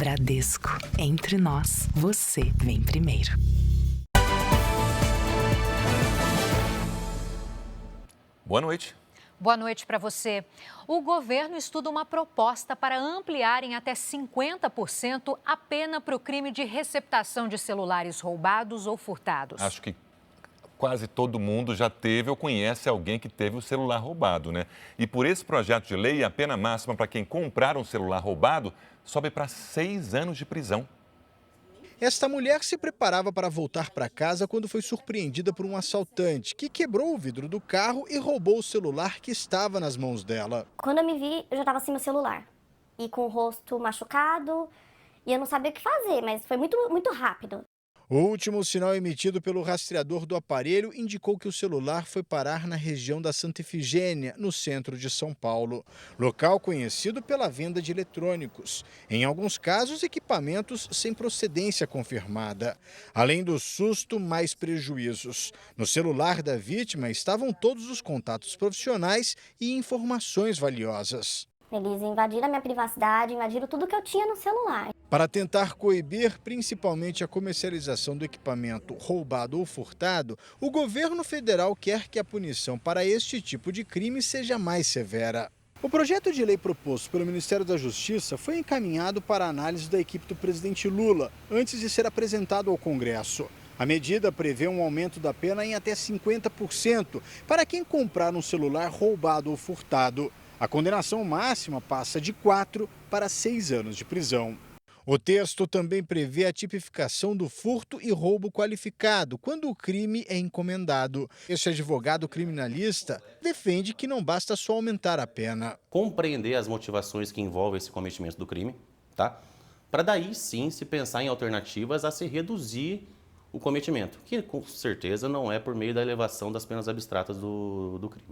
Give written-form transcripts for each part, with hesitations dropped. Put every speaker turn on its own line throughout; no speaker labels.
Bradesco. Entre nós, você vem primeiro.
Boa noite.
Boa noite para você. O governo estuda uma proposta para ampliar em até 50% a pena para o crime de receptação de celulares roubados ou furtados.
Acho que quase todo mundo já teve ou conhece alguém que teve o celular roubado, né? E por esse projeto de lei, a pena máxima para quem comprar um celular roubado sobe para 6 anos de prisão.
Esta mulher se preparava para voltar para casa quando foi surpreendida por um assaltante que quebrou o vidro do carro e roubou o celular que estava nas mãos dela.
Quando eu me vi, eu já estava sem meu celular e com o rosto machucado e eu não sabia o que fazer, mas foi muito rápido.
O último sinal emitido pelo rastreador do aparelho indicou que o celular foi parar na região da Santa Efigênia, no centro de São Paulo, local conhecido pela venda de eletrônicos, em alguns casos equipamentos sem procedência confirmada. Além do susto, mais prejuízos. No celular da vítima estavam todos os contatos profissionais e informações valiosas.
Eles invadiram a minha privacidade, invadiram tudo que eu tinha no celular.
Para tentar coibir principalmente a comercialização do equipamento roubado ou furtado, o governo federal quer que a punição para este tipo de crime seja mais severa. O projeto de lei proposto pelo Ministério da Justiça foi encaminhado para a análise da equipe do presidente Lula, antes de ser apresentado ao Congresso. A medida prevê um aumento da pena em até 50% para quem comprar um celular roubado ou furtado. A condenação máxima passa de 4 para 6 anos de prisão. O texto também prevê a tipificação do furto e roubo qualificado, quando o crime é encomendado. Este advogado criminalista defende que não basta só aumentar a pena.
Compreender as motivações que envolvem esse cometimento do crime, tá? Para daí sim se pensar em alternativas a se reduzir o cometimento, que com certeza não é por meio da elevação das penas abstratas do crime.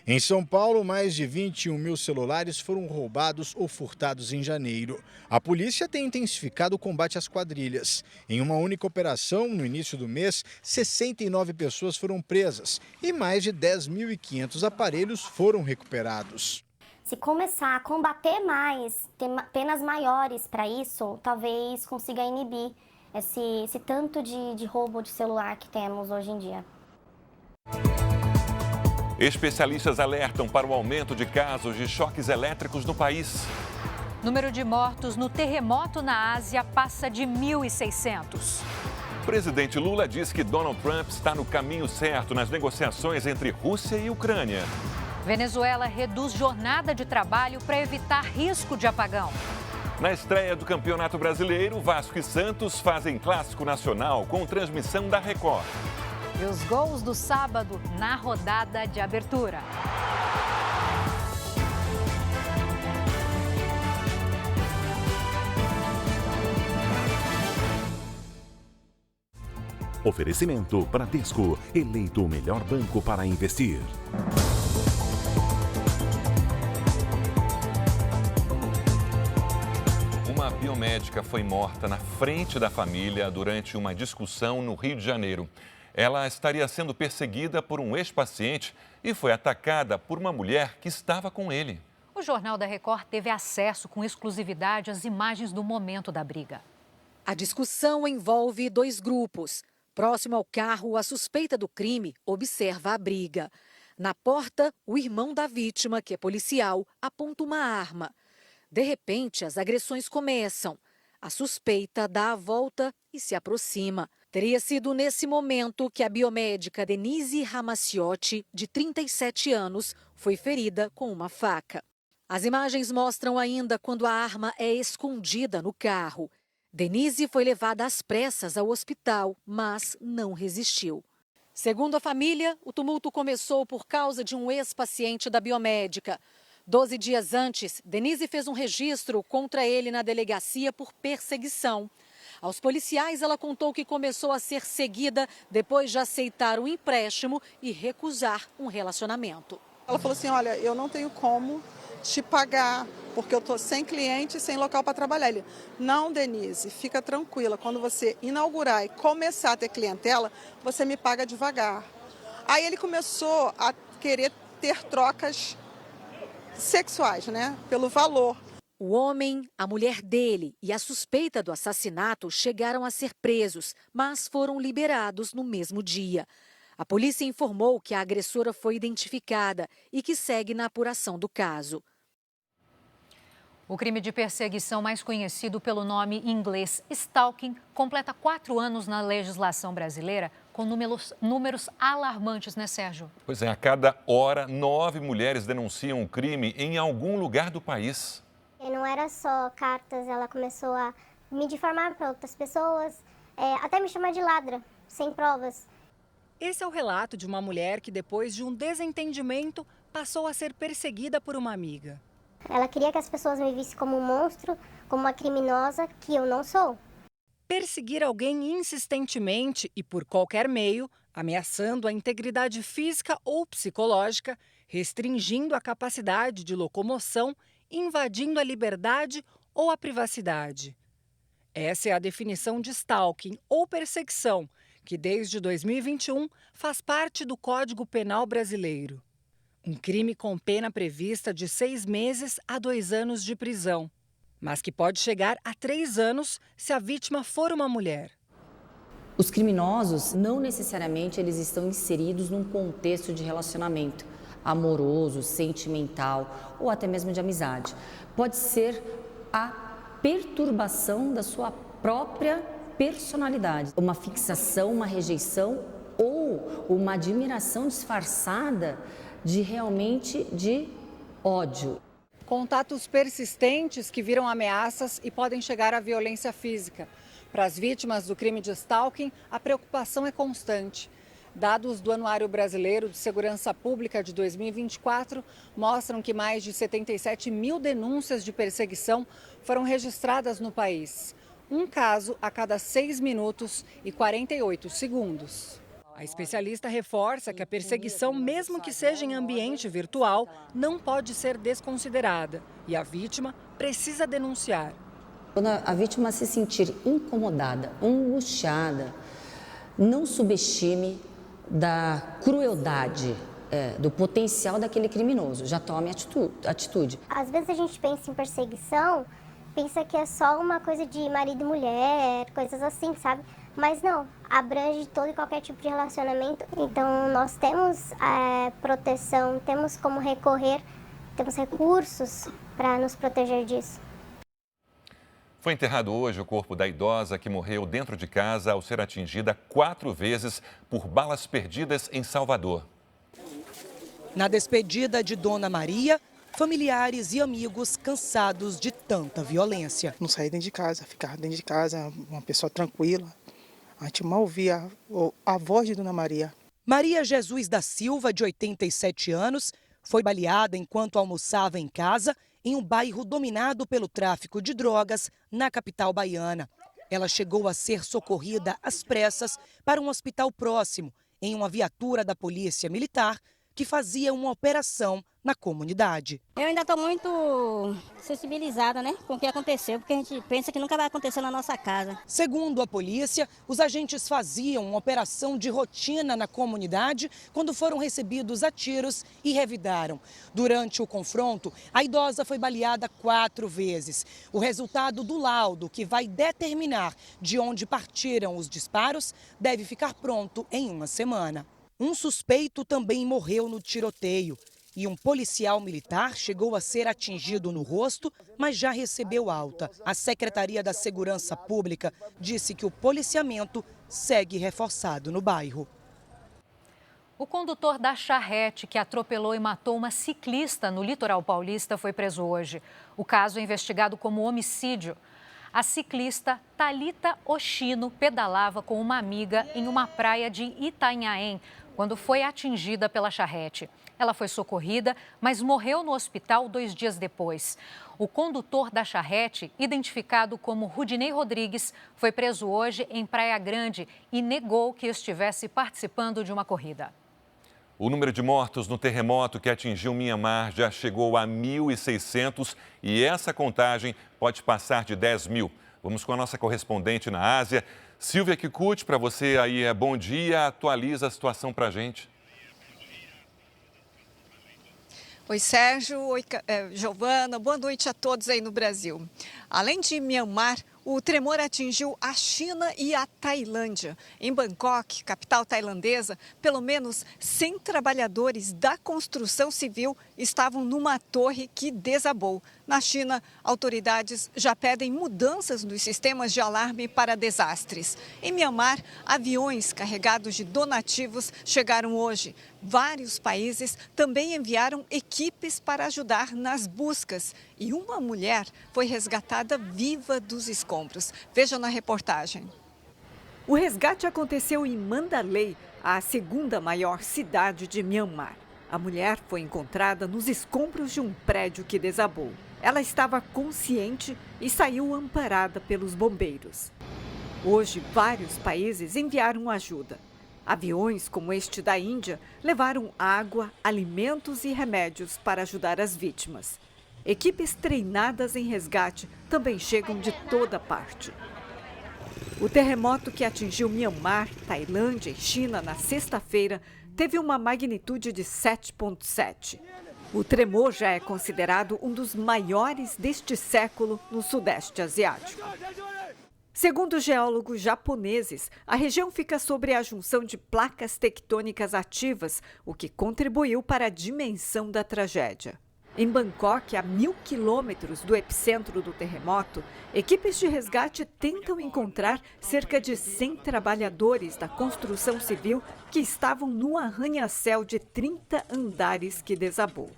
Em São Paulo, mais de 21 mil celulares foram roubados ou furtados em janeiro. A polícia tem intensificado o combate às quadrilhas. Em uma única operação, no início do mês, 69 pessoas foram presas e mais de 10.500 aparelhos foram recuperados.
Se começar a combater mais, ter penas maiores para isso, talvez consiga inibir esse tanto de roubo de celular que temos hoje em dia.
Especialistas alertam para o aumento de casos de choques elétricos no país.
Número de mortos no terremoto na Ásia passa de 1.600.
O presidente Lula diz que Donald Trump está no caminho certo nas negociações entre Rússia e Ucrânia.
Venezuela reduz jornada de trabalho para evitar risco de apagão.
Na estreia do Campeonato Brasileiro, Vasco e Santos fazem clássico nacional com transmissão da Record.
E os gols do sábado na rodada de abertura.
Oferecimento Bradesco, eleito o melhor banco para investir.
Uma biomédica foi morta na frente da família durante uma discussão no Rio de Janeiro. Ela estaria sendo perseguida por um ex-paciente e foi atacada por uma mulher que estava com ele.
O Jornal da Record teve acesso com exclusividade às imagens do momento da briga.
A discussão envolve dois grupos. Próximo ao carro, a suspeita do crime observa a briga. Na porta, o irmão da vítima, que é policial, aponta uma arma. De repente, as agressões começam. A suspeita dá a volta e se aproxima. Teria sido nesse momento que a biomédica Denise Ramacciotti, de 37 anos, foi ferida com uma faca. As imagens mostram ainda quando a arma é escondida no carro. Denise foi levada às pressas ao hospital, mas não resistiu. Segundo a família, o tumulto começou por causa de um ex-paciente da biomédica. 12 dias antes, Denise fez um registro contra ele na delegacia por perseguição. Aos policiais, ela contou que começou a ser seguida depois de aceitar um empréstimo e recusar um relacionamento.
Ela falou assim, olha, eu não tenho como te pagar, porque eu estou sem cliente e sem local para trabalhar. Ele, não, Denise, fica tranquila, quando você inaugurar e começar a ter clientela, você me paga devagar. Aí ele começou a querer ter trocas sexuais, né, pelo valor.
O homem, a mulher dele e a suspeita do assassinato chegaram a ser presos, mas foram liberados no mesmo dia. A polícia informou que a agressora foi identificada e que segue na apuração do caso.
O crime de perseguição, mais conhecido pelo nome em inglês stalking, completa 4 anos na legislação brasileira, com números alarmantes, né, Sérgio?
Pois é, a cada hora, 9 mulheres denunciam o crime em algum lugar do país.
E não era só cartas, ela começou a me difamar para outras pessoas, até me chamar de ladra, sem provas.
Esse é o relato de uma mulher que, depois de um desentendimento, passou a ser perseguida por uma amiga.
Ela queria que as pessoas me vissem como um monstro, como uma criminosa, que eu não sou.
Perseguir alguém insistentemente e por qualquer meio, ameaçando a integridade física ou psicológica, restringindo a capacidade de locomoção, invadindo a liberdade ou a privacidade. Essa é a definição de stalking ou perseguição, que desde 2021 faz parte do Código Penal brasileiro. Um crime com pena prevista de 6 meses a 2 anos de prisão, mas que pode chegar a 3 anos se a vítima for uma mulher.
Os criminosos, não necessariamente eles estão inseridos num contexto de relacionamento amoroso, sentimental ou até mesmo de amizade. Pode ser a perturbação da sua própria personalidade, uma fixação, uma rejeição ou uma admiração disfarçada de ódio.
Contatos persistentes que viram ameaças e podem chegar à violência física. Para as vítimas do crime de stalking, a preocupação é constante. Dados do Anuário Brasileiro de Segurança Pública de 2024 mostram que mais de 77 mil denúncias de perseguição foram registradas no país. Um caso a cada 6 minutos e 48 segundos. A especialista reforça que a perseguição, mesmo que seja em ambiente virtual, não pode ser desconsiderada e a vítima precisa denunciar.
Quando a vítima se sentir incomodada, angustiada, não subestime da crueldade, do potencial daquele criminoso. Já tome atitude.
Às vezes a gente pensa em perseguição, pensa que é só uma coisa de marido e mulher, coisas assim, sabe? Mas não, abrange todo e qualquer tipo de relacionamento. Então nós temos proteção, temos como recorrer, temos recursos para nos proteger disso.
Foi enterrado hoje o corpo da idosa que morreu dentro de casa ao ser atingida 4 vezes por balas perdidas em Salvador.
Na despedida de Dona Maria, familiares e amigos cansados de tanta violência.
Não saía dentro de casa, ficava dentro de casa, uma pessoa tranquila. A gente mal ouvia a voz de Dona Maria.
Maria Jesus da Silva, de 87 anos, foi baleada enquanto almoçava em casa em um bairro dominado pelo tráfico de drogas na capital baiana. Ela chegou a ser socorrida às pressas para um hospital próximo, em uma viatura da Polícia Militar que fazia uma operação na comunidade.
Eu ainda estou muito sensibilizada, com o que aconteceu, porque a gente pensa que nunca vai acontecer na nossa casa.
Segundo a polícia, os agentes faziam uma operação de rotina na comunidade quando foram recebidos a tiros e revidaram. Durante o confronto, a idosa foi baleada 4 vezes. O resultado do laudo, que vai determinar de onde partiram os disparos, deve ficar pronto em uma semana. Um suspeito também morreu no tiroteio. E um policial militar chegou a ser atingido no rosto, mas já recebeu alta. A Secretaria da Segurança Pública disse que o policiamento segue reforçado no bairro.
O condutor da charrete que atropelou e matou uma ciclista no litoral paulista foi preso hoje. O caso é investigado como homicídio. A ciclista Thalita Oshino pedalava com uma amiga em uma praia de Itanhaém, quando foi atingida pela charrete. Ela foi socorrida, mas morreu no hospital 2 dias depois. O condutor da charrete, identificado como Rudinei Rodrigues, foi preso hoje em Praia Grande e negou que estivesse participando de uma corrida.
O número de mortos no terremoto que atingiu Mianmar já chegou a 1.600 e essa contagem pode passar de 10 mil. Vamos com a nossa correspondente na Ásia. Silvia Kikuchi, para você aí, bom dia. Atualiza a situação para a gente.
Oi, Sérgio. Oi, Giovana. Boa noite a todos aí no Brasil. Além de Myanmar, o tremor atingiu a China e a Tailândia. Em Bangkok, capital tailandesa, pelo menos 100 trabalhadores da construção civil estavam numa torre que desabou. Na China, autoridades já pedem mudanças nos sistemas de alarme para desastres. Em Myanmar, aviões carregados de donativos chegaram hoje. Vários países também enviaram equipes para ajudar nas buscas. E uma mulher foi resgatada viva dos escombros. Veja na reportagem. O resgate aconteceu em Mandalay, a segunda maior cidade de Myanmar. A mulher foi encontrada nos escombros de um prédio que desabou. Ela estava consciente e saiu amparada pelos bombeiros. Hoje, vários países enviaram ajuda. Aviões como este da Índia levaram água, alimentos e remédios para ajudar as vítimas. Equipes treinadas em resgate também chegam de toda parte. O terremoto que atingiu Myanmar, Tailândia e China na sexta-feira teve uma magnitude de 7,7. O tremor já é considerado um dos maiores deste século no Sudeste Asiático. Segundo geólogos japoneses, a região fica sobre a junção de placas tectônicas ativas, o que contribuiu para a dimensão da tragédia. Em Bangkok, a 1.000 quilômetros do epicentro do terremoto, equipes de resgate tentam encontrar cerca de 100 trabalhadores da construção civil que estavam no arranha-céu de 30 andares que desabou.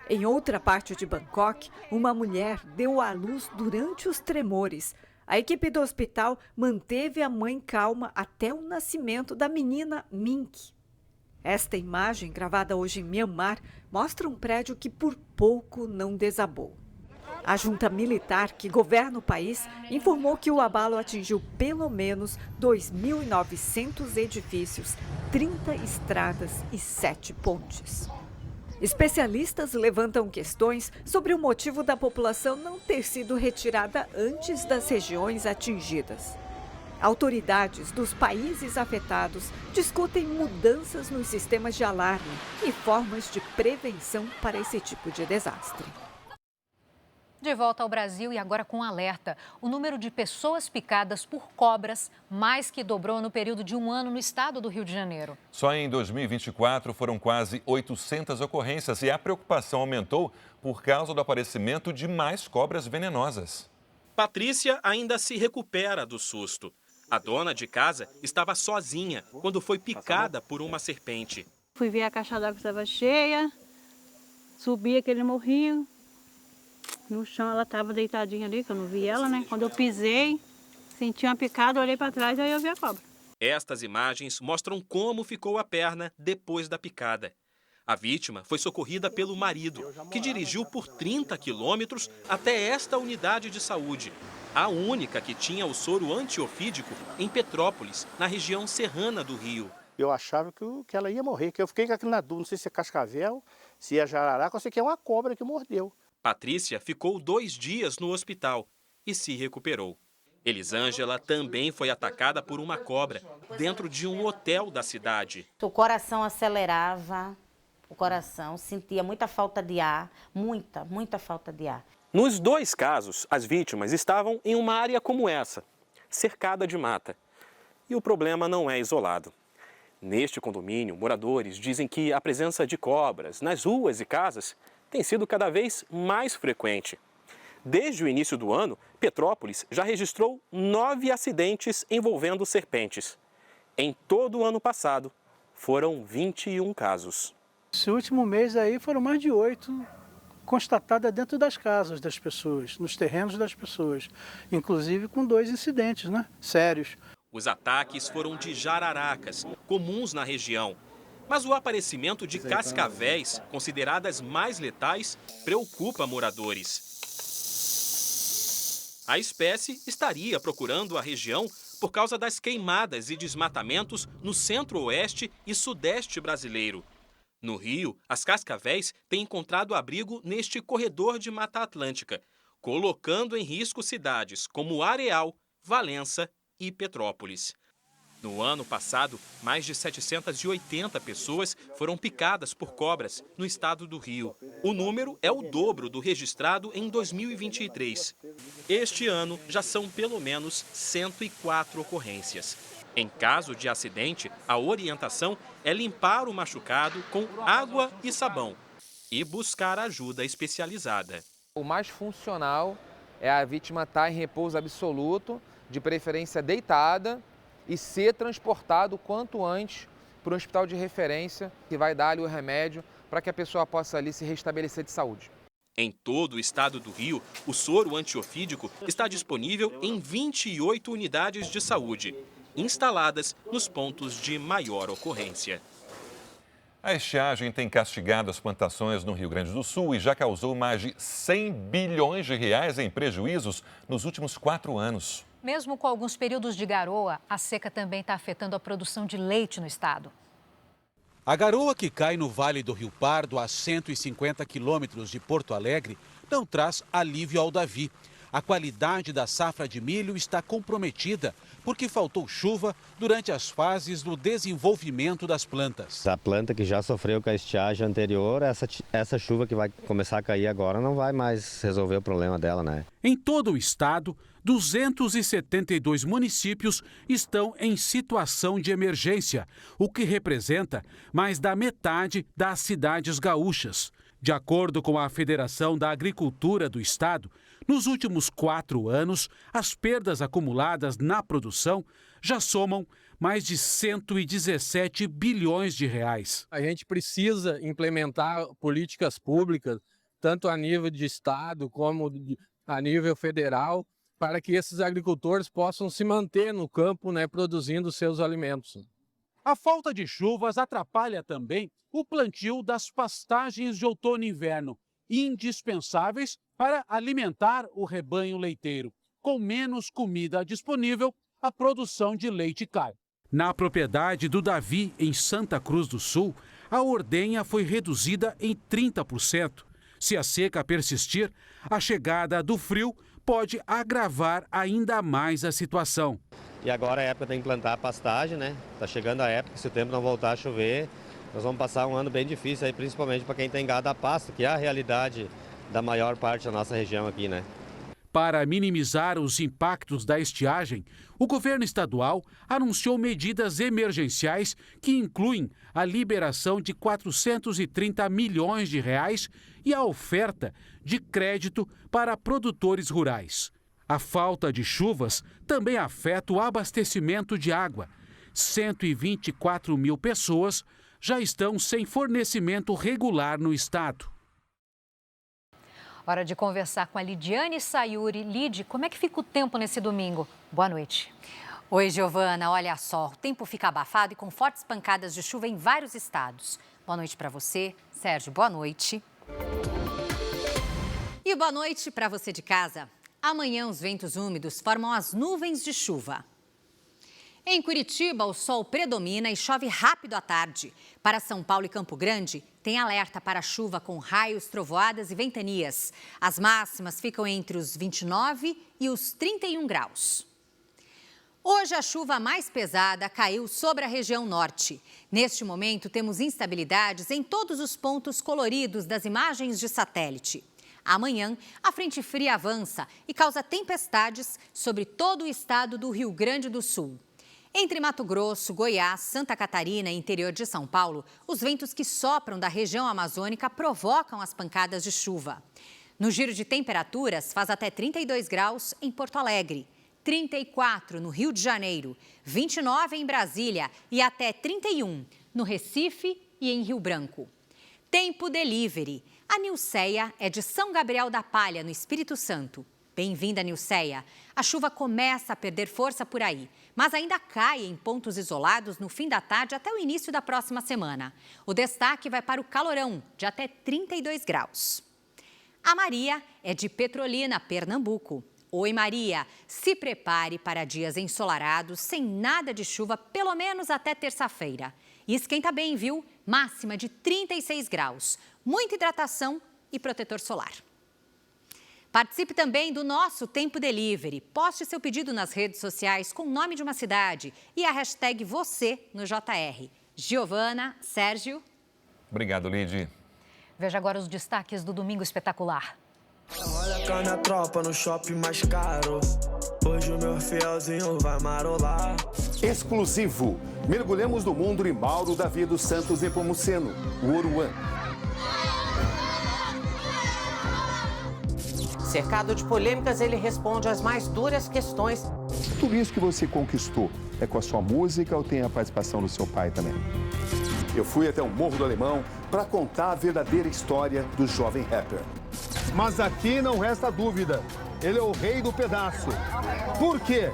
Em outra parte de Bangkok, uma mulher deu à luz durante os tremores. A equipe do hospital manteve a mãe calma até o nascimento da menina Mink. Esta imagem, gravada hoje em Myanmar, mostra um prédio que por pouco não desabou. A junta militar que governa o país informou que o abalo atingiu pelo menos 2.900 edifícios, 30 estradas e 7 pontes. Especialistas levantam questões sobre o motivo da população não ter sido retirada antes das regiões atingidas. Autoridades dos países afetados discutem mudanças nos sistemas de alarme e formas de prevenção para esse tipo de desastre.
De volta ao Brasil e agora com alerta. O número de pessoas picadas por cobras mais que dobrou no período de um ano no estado do Rio de Janeiro.
Só em 2024 foram quase 800 ocorrências e a preocupação aumentou por causa do aparecimento de mais cobras venenosas.
Patrícia ainda se recupera do susto. A dona de casa estava sozinha quando foi picada por uma serpente.
Fui ver a caixa d'água estava cheia, subi aquele morrinho. No chão ela estava deitadinha ali, que eu não vi ela, né? Quando eu pisei, senti uma picada, olhei para trás e aí eu vi a cobra.
Estas imagens mostram como ficou a perna depois da picada. A vítima foi socorrida pelo marido, que dirigiu por 30 quilômetros até esta unidade de saúde. A única que tinha o soro antiofídico em Petrópolis, na região serrana do Rio.
Eu achava que ela ia morrer, que eu fiquei com aquilo na dúvida, não sei se é cascavel, se é jararaca, ou se é uma cobra que mordeu.
Patrícia ficou 2 dias no hospital e se recuperou. Elisângela também foi atacada por uma cobra dentro de um hotel da cidade.
O coração acelerava, sentia muita falta de ar, muita falta de ar.
Nos 2 casos, as vítimas estavam em uma área como essa, cercada de mata. E o problema não é isolado. Neste condomínio, moradores dizem que a presença de cobras nas ruas e casas tem sido cada vez mais frequente. Desde o início do ano, Petrópolis já registrou 9 acidentes envolvendo serpentes. Em todo o ano passado, foram 21 casos.
Esse último mês aí foram mais de 8 constatadas dentro das casas das pessoas, nos terrenos das pessoas, inclusive com 2 incidentes, sérios.
Os ataques foram de jararacas, comuns na região. Mas o aparecimento de cascavéis, consideradas mais letais, preocupa moradores. A espécie estaria procurando a região por causa das queimadas e desmatamentos no centro-oeste e sudeste brasileiro. No Rio, as cascavéis têm encontrado abrigo neste corredor de Mata Atlântica, colocando em risco cidades como Areal, Valença e Petrópolis. No ano passado, mais de 780 pessoas foram picadas por cobras no estado do Rio. O número é o dobro do registrado em 2023. Este ano, já são pelo menos 104 ocorrências. Em caso de acidente, a orientação é limpar o machucado com água e sabão e buscar ajuda especializada.
O mais funcional é a vítima estar em repouso absoluto, de preferência deitada, e ser transportado o quanto antes para o hospital de referência, que vai dar ali o remédio para que a pessoa possa ali se restabelecer de saúde.
Em todo o estado do Rio, o soro antiofídico está disponível em 28 unidades de saúde, instaladas nos pontos de maior ocorrência.
A estiagem tem castigado as plantações no Rio Grande do Sul e já causou mais de 100 bilhões de reais em prejuízos nos últimos 4 anos.
Mesmo com alguns períodos de garoa, a seca também está afetando a produção de leite no estado.
A garoa que cai no Vale do Rio Pardo, a 150 quilômetros de Porto Alegre, não traz alívio ao Davi. A qualidade da safra de milho está comprometida porque faltou chuva durante as fases do desenvolvimento das plantas.
A planta que já sofreu com a estiagem anterior, essa chuva que vai começar a cair agora não vai mais resolver o problema dela, né?
Em todo o estado, 272 municípios estão em situação de emergência, o que representa mais da metade das cidades gaúchas. De acordo com a Federação da Agricultura do Estado, nos últimos 4 anos, as perdas acumuladas na produção já somam mais de 117 bilhões de reais.
A gente precisa implementar políticas públicas, tanto a nível de Estado como a nível federal, para que esses agricultores possam se manter no campo, né, produzindo seus alimentos.
A falta de chuvas atrapalha também o plantio das pastagens de outono e inverno, indispensáveis para alimentar o rebanho leiteiro. Com menos comida disponível, a produção de leite cai. Na propriedade do Davi, em Santa Cruz do Sul, a ordenha foi reduzida em 30%. Se a seca persistir, a chegada do frio pode agravar ainda mais a situação.
E agora é a época de implantar a pastagem, né? Está chegando a época, se o tempo não voltar a chover, nós vamos passar um ano bem difícil aí, principalmente para quem tem gado a pasto, que é a realidade da maior parte da nossa região aqui, né?
Para minimizar os impactos da estiagem, o governo estadual anunciou medidas emergenciais que incluem a liberação de 430 milhões de reais e a oferta de crédito para produtores rurais. A falta de chuvas também afeta o abastecimento de água. 124 mil pessoas já estão sem fornecimento regular no estado.
Hora de conversar com a Lidiane Sayuri. Lid, como é que fica o tempo nesse domingo? Boa noite.
Oi, Giovana. Olha só, o tempo fica abafado e com fortes pancadas de chuva em vários estados. Boa noite para você. Sérgio, boa noite. E boa noite para você de casa. Amanhã, os ventos úmidos formam as nuvens de chuva. Em Curitiba, o sol predomina e chove rápido à tarde. Para São Paulo e Campo Grande, tem alerta para chuva com raios, trovoadas e ventanias. As máximas ficam entre os 29 e os 31 graus. Hoje, a chuva mais pesada caiu sobre a região norte. Neste momento, temos instabilidades em todos os pontos coloridos das imagens de satélite. Amanhã, a frente fria avança e causa tempestades sobre todo o estado do Rio Grande do Sul. Entre Mato Grosso, Goiás, Santa Catarina e interior de São Paulo, os ventos que sopram da região amazônica provocam as pancadas de chuva. No giro de temperaturas, faz até 32 graus em Porto Alegre, 34 no Rio de Janeiro, 29 em Brasília e até 31 no Recife e em Rio Branco. Tempo Delivery. A Nilceia é de São Gabriel da Palha, no Espírito Santo. Bem-vinda, Nilceia. A chuva começa a perder força por aí, mas ainda cai em pontos isolados no fim da tarde até o início da próxima semana. O destaque vai para o calorão, de até 32 graus. A Maria é de Petrolina, Pernambuco. Oi, Maria. Se prepare para dias ensolarados, sem nada de chuva, pelo menos até terça-feira. E esquenta bem, viu? Máxima de 36 graus. Muita hidratação e protetor solar. Participe também do nosso Tempo Delivery. Poste seu pedido nas redes sociais com o nome de uma cidade e a hashtag você no JR. Giovana, Sérgio.
Obrigado, Lid.
Veja agora os destaques do Domingo Espetacular.
Olha cá minha tropa no shopping mais caro. Hoje o meu fielzinho vai marolar.
Exclusivo. Mergulhamos no mundo de Mauro Davi dos Santos Nepomuceno, o Oruan.
Cercado de polêmicas, ele responde às mais duras questões.
Tudo isso que você conquistou é com a sua música ou tem a participação do seu pai também?
Eu fui até o Morro do Alemão para contar a verdadeira história do jovem rapper.
Mas aqui não resta dúvida, ele é o rei do pedaço. Por quê?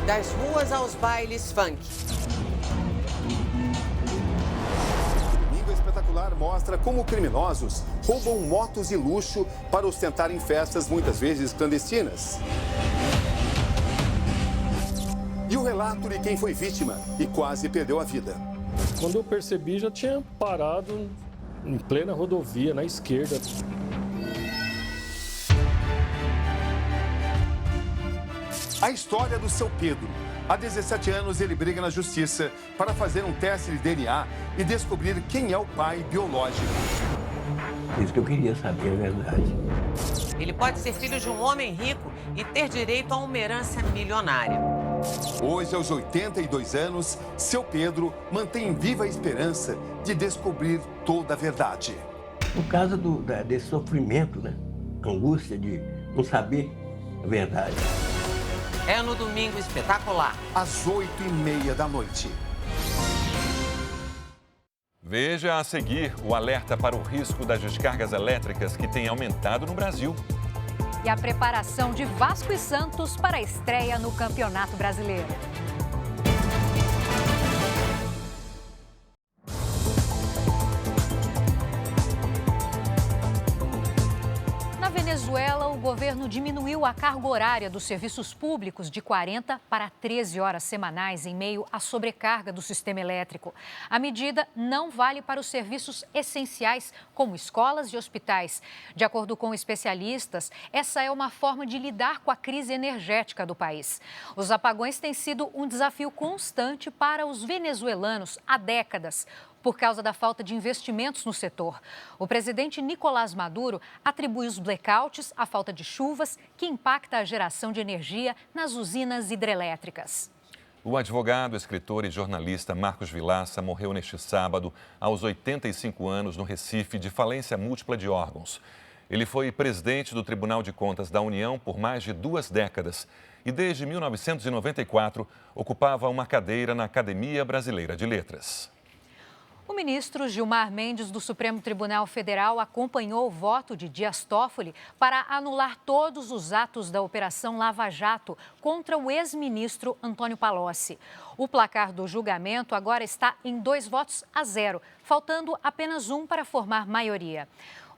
Das ruas aos bailes funk.
Domingo Espetacular mostra como criminosos roubam motos de luxo para ostentar em festas muitas vezes clandestinas. E o relato de quem foi vítima e quase perdeu a vida.
Quando eu percebi, já tinha parado em plena rodovia, na esquerda.
A história do seu Pedro. Há 17 anos, ele briga na justiça para fazer um teste de DNA e descobrir quem é o pai biológico.
Isso que eu queria saber, a verdade.
Ele pode ser filho de um homem rico e ter direito a uma herança milionária.
Hoje, aos 82 anos, seu Pedro mantém viva a esperança de descobrir toda a verdade.
Por causa desse sofrimento, né? Angústia de não saber a verdade.
É no Domingo Espetacular.
Às 8h30 da noite.
Veja a seguir o alerta para o risco das descargas elétricas que tem aumentado no Brasil.
E a preparação de Vasco e Santos para a estreia no Campeonato Brasileiro. Na Venezuela, o governo diminuiu a carga horária dos serviços públicos de 40 para 13 horas semanais em meio à sobrecarga do sistema elétrico. A medida não vale para os serviços essenciais, como escolas e hospitais. De acordo com especialistas, essa é uma forma de lidar com a crise energética do país. Os apagões têm sido um desafio constante para os venezuelanos há décadas, por causa da falta de investimentos no setor. O presidente Nicolás Maduro atribui os blackouts à falta de chuvas, que impacta a geração de energia nas usinas hidrelétricas.
O advogado, escritor e jornalista Marcos Vilaça morreu neste sábado, aos 85 anos, no Recife, de falência múltipla de órgãos. Ele foi presidente do Tribunal de Contas da União por mais de 2 décadas e, desde 1994, ocupava uma cadeira na Academia Brasileira de Letras.
O ministro Gilmar Mendes, do Supremo Tribunal Federal, acompanhou o voto de Dias Toffoli para anular todos os atos da Operação Lava Jato contra o ex-ministro Antônio Palocci. O placar do julgamento agora está em 2-0, faltando apenas um para formar maioria.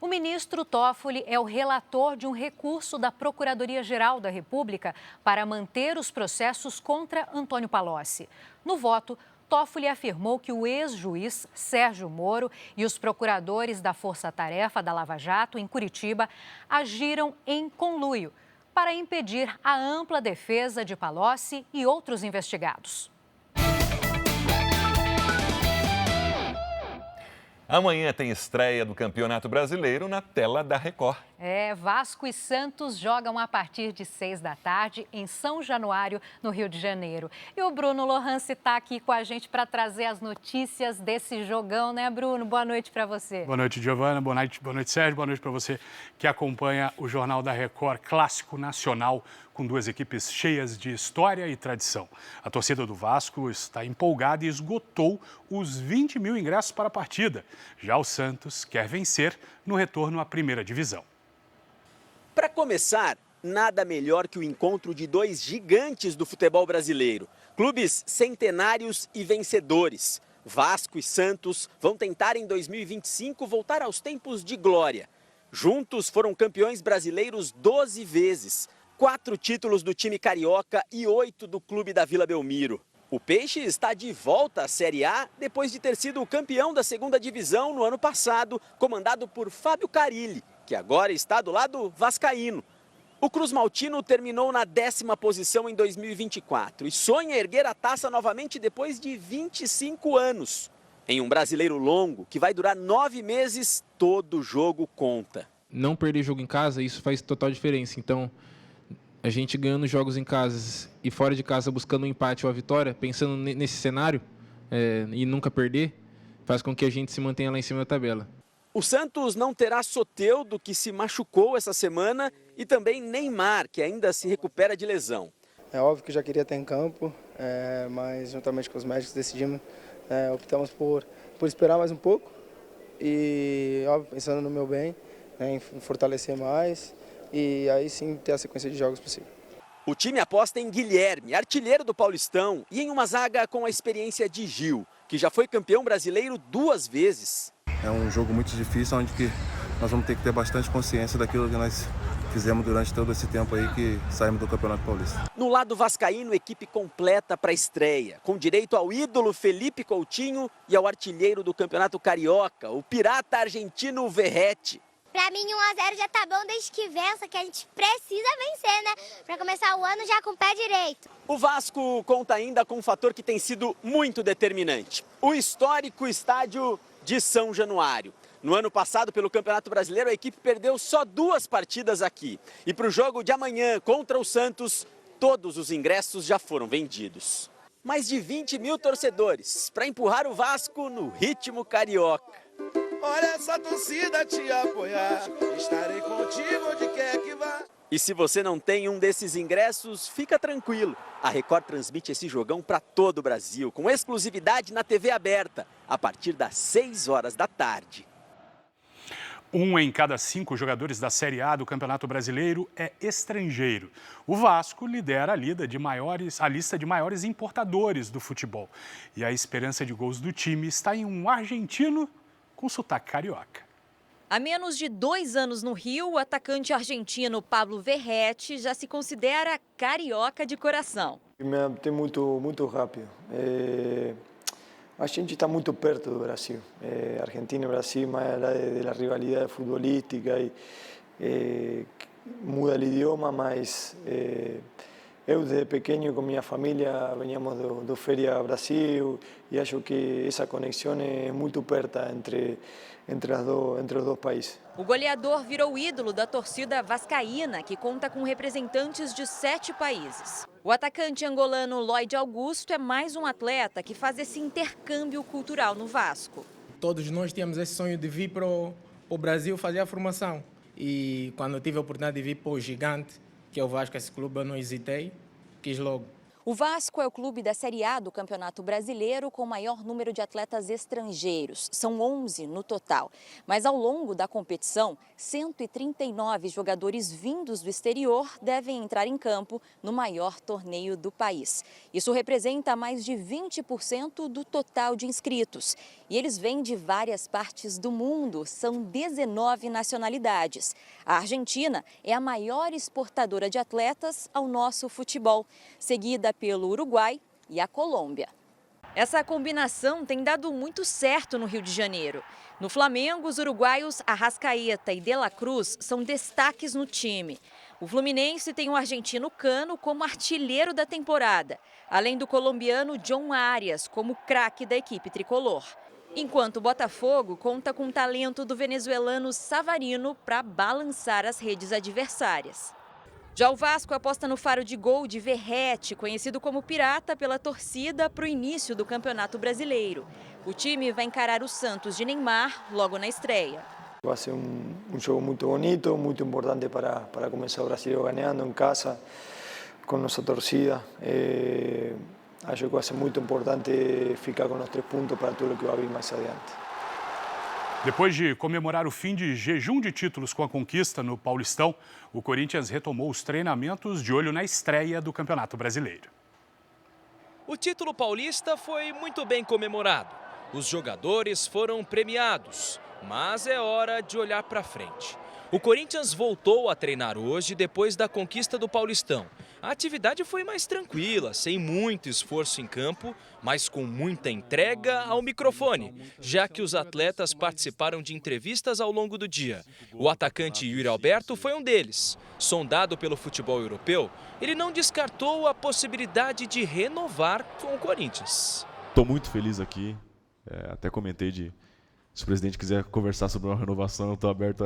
O ministro Toffoli é o relator de um recurso da Procuradoria-Geral da República para manter os processos contra Antônio Palocci. No voto, Toffoli afirmou que o ex-juiz Sérgio Moro e os procuradores da Força Tarefa da Lava Jato, em Curitiba, agiram em conluio para impedir a ampla defesa de Palocci e outros investigados.
Amanhã tem estreia do Campeonato Brasileiro na tela da Record.
Vasco e Santos jogam a partir de 6 da tarde em São Januário, no Rio de Janeiro. E o Bruno Lohance está aqui com a gente para trazer as notícias desse jogão, né, Bruno? Boa noite para você.
Boa noite, Giovana. Boa noite, Sérgio. Boa noite para você que acompanha o Jornal da Record, clássico nacional, com 2 equipes cheias de história e tradição. A torcida do Vasco está empolgada e esgotou os 20 mil ingressos para a partida. Já o Santos quer vencer no retorno à primeira divisão.
Para começar, nada melhor que o encontro de 2 gigantes do futebol brasileiro. Clubes centenários e vencedores. Vasco e Santos vão tentar em 2025 voltar aos tempos de glória. Juntos foram campeões brasileiros 12 vezes. 4 títulos do time carioca e 8 do clube da Vila Belmiro. O Peixe está de volta à Série A depois de ter sido o campeão da 2ª divisão no ano passado, comandado por Fábio Carilli, que agora está do lado vascaíno. O Cruz Maltino terminou na 10ª posição em 2024 e sonha erguer a taça novamente depois de 25 anos. Em um brasileiro longo, que vai durar 9 meses, todo jogo conta.
Não perder jogo em casa, isso faz total diferença. Então, a gente ganhando jogos em casa e fora de casa buscando um empate ou a vitória, pensando nesse cenário e nunca perder, faz com que a gente se mantenha lá em cima da tabela.
O Santos não terá Soteldo, que se machucou essa semana, e também Neymar, que ainda se recupera de lesão.
É óbvio que já queria ter em campo, mas juntamente com os médicos decidimos, optamos por esperar mais um pouco e, óbvio, pensando no meu bem, em fortalecer mais e aí sim ter a sequência de jogos possível.
O time aposta em Guilherme, artilheiro do Paulistão, e em uma zaga com a experiência de Gil, que já foi campeão brasileiro 2 vezes.
É um jogo muito difícil, onde que nós vamos ter que ter bastante consciência daquilo que nós fizemos durante todo esse tempo aí que saímos do Campeonato Paulista.
No lado vascaíno, equipe completa para a estreia, com direito ao ídolo Felipe Coutinho e ao artilheiro do Campeonato Carioca, o pirata argentino Verratti.
Pra mim, 1-0 já tá bom desde que vença, que a gente precisa vencer, né? Pra começar o ano já com o pé direito.
O Vasco conta ainda com um fator que tem sido muito determinante: o histórico estádio de São Januário. No ano passado, pelo Campeonato Brasileiro, a equipe perdeu só 2 partidas aqui. E para o jogo de amanhã contra o Santos, todos os ingressos já foram vendidos. Mais de 20 mil torcedores para empurrar o Vasco no ritmo carioca.
Olha essa torcida te apoiar, estarei contigo onde quer que vá.
E se você não tem um desses ingressos, fica tranquilo. A Record transmite esse jogão para todo o Brasil, com exclusividade na TV aberta, a partir das 6 horas da tarde.
1 em cada 5 jogadores da Série A do Campeonato Brasileiro é estrangeiro. O Vasco lidera a lista de maiores importadores do futebol. E a esperança de gols do time está em um argentino com sotaque carioca.
Há menos de 2 anos no Rio, o atacante argentino Pablo Verratti já se considera carioca de coração.
Me adaptei muito rápido. A gente está muito perto do Brasil. Argentina e Brasil, mais allá da rivalidade futebolística, muda o idioma, mas eu desde pequeno com minha família veníamos do Féria Brasil e acho que essa conexão é muito perto entre os dois países.
O goleador virou ídolo da torcida vascaína, que conta com representantes de 7 países. O atacante angolano Lloyd Augusto é mais um atleta que faz esse intercâmbio cultural no Vasco.
Todos nós tínhamos esse sonho de vir para o Brasil fazer a formação. E quando eu tive a oportunidade de vir para o Gigante, que é o Vasco, esse clube, eu não hesitei, quis logo.
O Vasco é o clube da Série A do Campeonato Brasileiro com o maior número de atletas estrangeiros. São 11 no total. Mas ao longo da competição, 139 jogadores vindos do exterior devem entrar em campo no maior torneio do país. Isso representa mais de 20% do total de inscritos. E eles vêm de várias partes do mundo, são 19 nacionalidades. A Argentina é a maior exportadora de atletas ao nosso futebol, seguida pelo Uruguai e a Colômbia. Essa combinação tem dado muito certo no Rio de Janeiro. No Flamengo, os uruguaios Arrascaeta e De La Cruz são destaques no time. O Fluminense tem o argentino Cano como artilheiro da temporada, além do colombiano John Arias como craque da equipe tricolor. Enquanto o Botafogo conta com o talento do venezuelano Savarino para balançar as redes adversárias. Já o Vasco aposta no faro de gol de Verratti, conhecido como Pirata pela torcida, para o início do Campeonato Brasileiro. O time vai encarar o Santos de Neymar logo na estreia.
Vai ser jogo muito bonito, muito importante para começar o Brasil ganhando em casa, com nossa torcida. Acho que vai ser muito importante ficar com os 3 pontos para tudo que vai vir mais adiante.
Depois de comemorar o fim de jejum de títulos com a conquista no Paulistão, o Corinthians retomou os treinamentos de olho na estreia do Campeonato Brasileiro.
O título paulista foi muito bem comemorado. Os jogadores foram premiados, mas é hora de olhar para frente. O Corinthians voltou a treinar hoje depois da conquista do Paulistão. A atividade foi mais tranquila, sem muito esforço em campo, mas com muita entrega ao microfone, já que os atletas participaram de entrevistas ao longo do dia. O atacante Yuri Alberto foi um deles. Sondado pelo futebol europeu, ele não descartou a possibilidade de renovar com o Corinthians.
Estou muito feliz aqui, até comentei se o presidente quiser conversar sobre uma renovação, eu estou aberto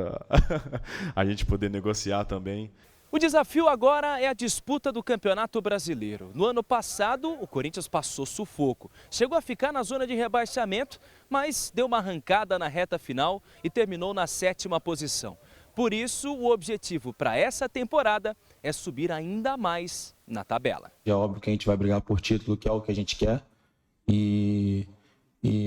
a gente poder negociar também.
O desafio agora é a disputa do Campeonato Brasileiro. No ano passado, o Corinthians passou sufoco. Chegou a ficar na zona de rebaixamento, mas deu uma arrancada na reta final e terminou na 7ª posição. Por isso, o objetivo para essa temporada é subir ainda mais na tabela.
É óbvio que a gente vai brigar por título, que é o que a gente quer. E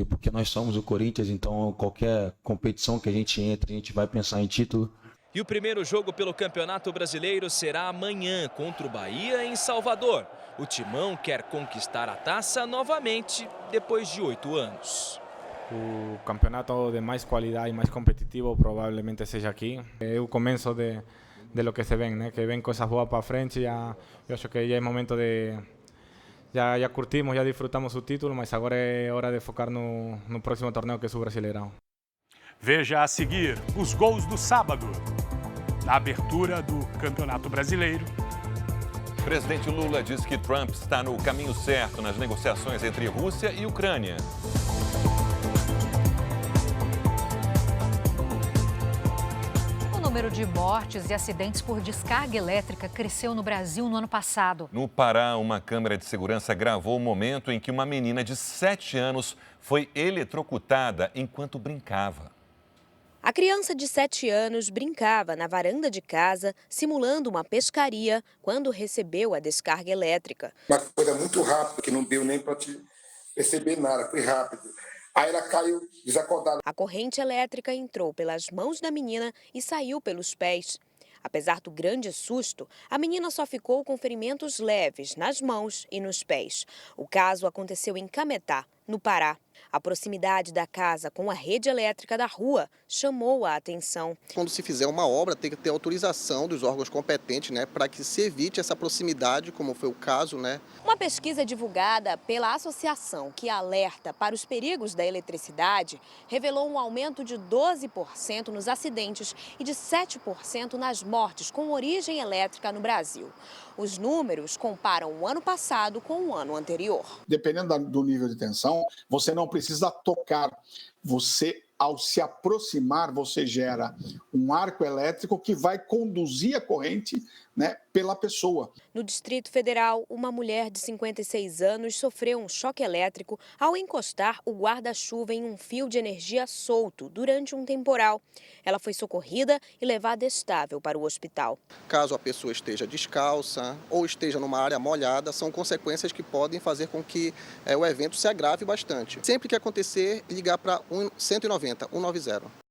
porque nós somos o Corinthians, então qualquer competição que a gente entre, a gente vai pensar em título.
E o primeiro jogo pelo Campeonato Brasileiro será amanhã contra o Bahia em Salvador. O Timão quer conquistar a taça novamente depois de 8 anos.
O campeonato de mais qualidade e mais competitivo provavelmente seja aqui. É o começo de lo que se vem, né? Que vem coisas boas para frente. Eu acho que já é momento de... Já curtimos, já disfrutamos o título, mas agora é hora de focar no próximo torneio, que é o Brasileirão.
Veja a seguir os gols do sábado, na abertura do Campeonato Brasileiro.
O presidente Lula diz que Trump está no caminho certo nas negociações entre Rússia e Ucrânia.
O número de mortes e acidentes por descarga elétrica cresceu no Brasil no ano passado.
No Pará, uma câmera de segurança gravou o momento em que uma menina de 7 anos foi eletrocutada enquanto brincava.
A criança de 7 anos brincava na varanda de casa, simulando uma pescaria, quando recebeu a descarga elétrica.
Uma coisa muito rápida, que não deu nem para te perceber nada, foi rápido. Aí ela caiu desacordada.
A corrente elétrica entrou pelas mãos da menina e saiu pelos pés. Apesar do grande susto, a menina só ficou com ferimentos leves nas mãos e nos pés. O caso aconteceu em Cametá, no Pará. A proximidade da casa com a rede elétrica da rua chamou a atenção.
Quando se fizer uma obra, tem que ter autorização dos órgãos competentes, para que se evite essa proximidade, como foi o caso,
Uma pesquisa divulgada pela associação que alerta para os perigos da eletricidade revelou um aumento de 12% nos acidentes e de 7% nas mortes com origem elétrica no Brasil. Os números comparam o ano passado com o ano anterior.
Dependendo do nível de tensão, você não precisa tocar. Você, ao se aproximar, você gera um arco elétrico que vai conduzir a corrente, pela pessoa.
No Distrito Federal, uma mulher de 56 anos sofreu um choque elétrico ao encostar o guarda-chuva em um fio de energia solto durante um temporal. Ela foi socorrida e levada estável para o hospital.
Caso a pessoa esteja descalça ou esteja numa área molhada, são consequências que podem fazer com que o evento se agrave bastante. Sempre que acontecer, ligar para 190, 190.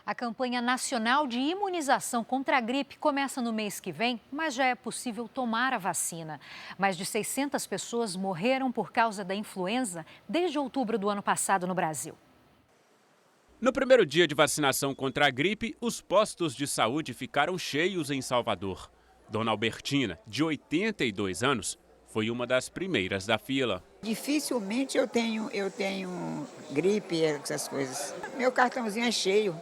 A campanha nacional de imunização contra a gripe começa no mês que vem, mas já é possível tomar a vacina. Mais de 600 pessoas morreram por causa da influenza desde outubro do ano passado no Brasil.
No primeiro dia de vacinação contra a gripe, os postos de saúde ficaram cheios em Salvador. Dona Albertina, de 82 anos, foi uma das primeiras da fila.
Dificilmente eu tenho gripe, essas coisas. Meu cartãozinho é cheio.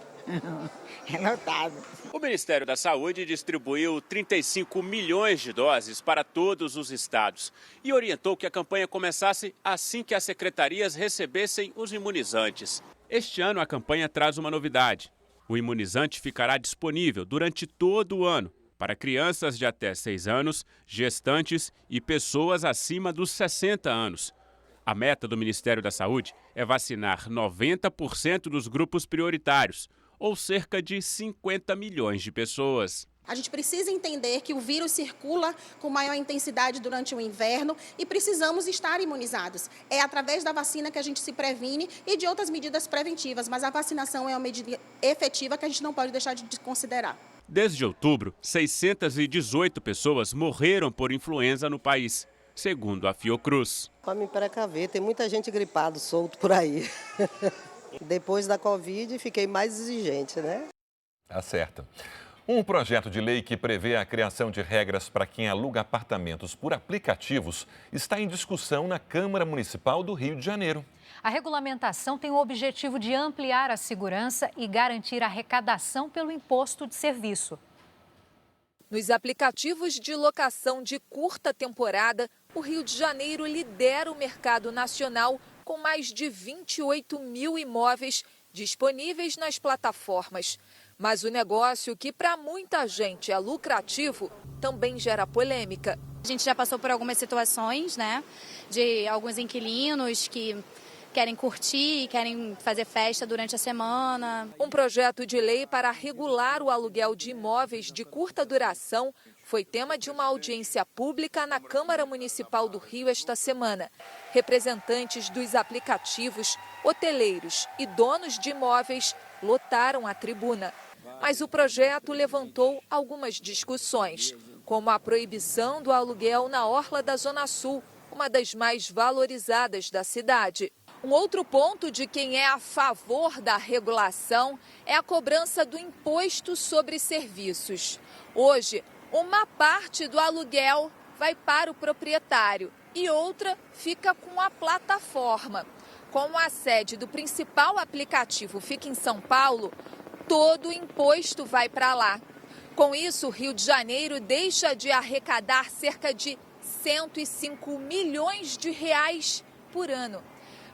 É lotado.
O Ministério da Saúde distribuiu 35 milhões de doses para todos os estados e orientou que a campanha começasse assim que as secretarias recebessem os imunizantes. Este ano a campanha traz uma novidade. O imunizante ficará disponível durante todo o ano para crianças de até 6 anos, gestantes e pessoas acima dos 60 anos. A meta do Ministério da Saúde é vacinar 90% dos grupos prioritários, ou cerca de 50 milhões de pessoas.
A gente precisa entender que o vírus circula com maior intensidade durante o inverno e precisamos estar imunizados. É através da vacina que a gente se previne e de outras medidas preventivas, mas a vacinação é uma medida efetiva que a gente não pode deixar de considerar.
Desde outubro, 618 pessoas morreram por influenza no país, segundo a Fiocruz.
Para me precaver, tem muita gente gripada solto por aí. Depois da Covid, fiquei mais exigente,
Tá certo. Um projeto de lei que prevê a criação de regras para quem aluga apartamentos por aplicativos está em discussão na Câmara Municipal do Rio de Janeiro.
A regulamentação tem o objetivo de ampliar a segurança e garantir a arrecadação pelo imposto de serviço.
Nos aplicativos de locação de curta temporada, o Rio de Janeiro lidera o mercado nacional com mais de 28 mil imóveis disponíveis nas plataformas. Mas o negócio, que para muita gente é lucrativo, também gera polêmica.
A gente já passou por algumas situações, né, de alguns inquilinos que querem curtir, querem fazer festa durante a semana.
Um projeto de lei para regular o aluguel de imóveis de curta duração foi tema de uma audiência pública na Câmara Municipal do Rio esta semana. Representantes dos aplicativos, hoteleiros e donos de imóveis lotaram a tribuna. Mas o projeto levantou algumas discussões, como a proibição do aluguel na orla da Zona Sul, uma das mais valorizadas da cidade. Um outro ponto de quem é a favor da regulação é a cobrança do imposto sobre serviços. Hoje, uma parte do aluguel vai para o proprietário e outra fica com a plataforma. Como a sede do principal aplicativo fica em São Paulo, todo o imposto vai para lá. Com isso, o Rio de Janeiro deixa de arrecadar cerca de 105 milhões de reais por ano.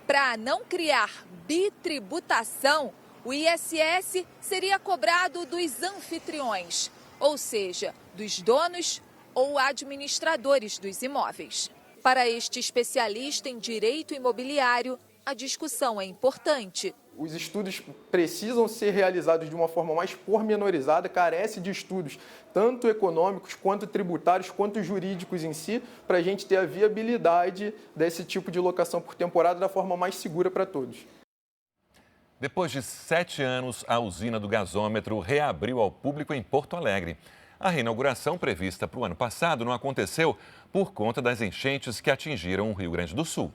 Para não criar bitributação, o ISS seria cobrado dos anfitriões, ou seja, dos donos ou administradores dos imóveis. Para este especialista em direito imobiliário, a discussão é importante.
Os estudos precisam ser realizados de uma forma mais pormenorizada, carece de estudos tanto econômicos, quanto tributários, quanto jurídicos em si, para a gente ter a viabilidade desse tipo de locação por temporada da forma mais segura para todos.
Depois de 7 anos, a usina do gasômetro reabriu ao público em Porto Alegre. A reinauguração prevista para o ano passado não aconteceu por conta das enchentes que atingiram o Rio Grande do Sul.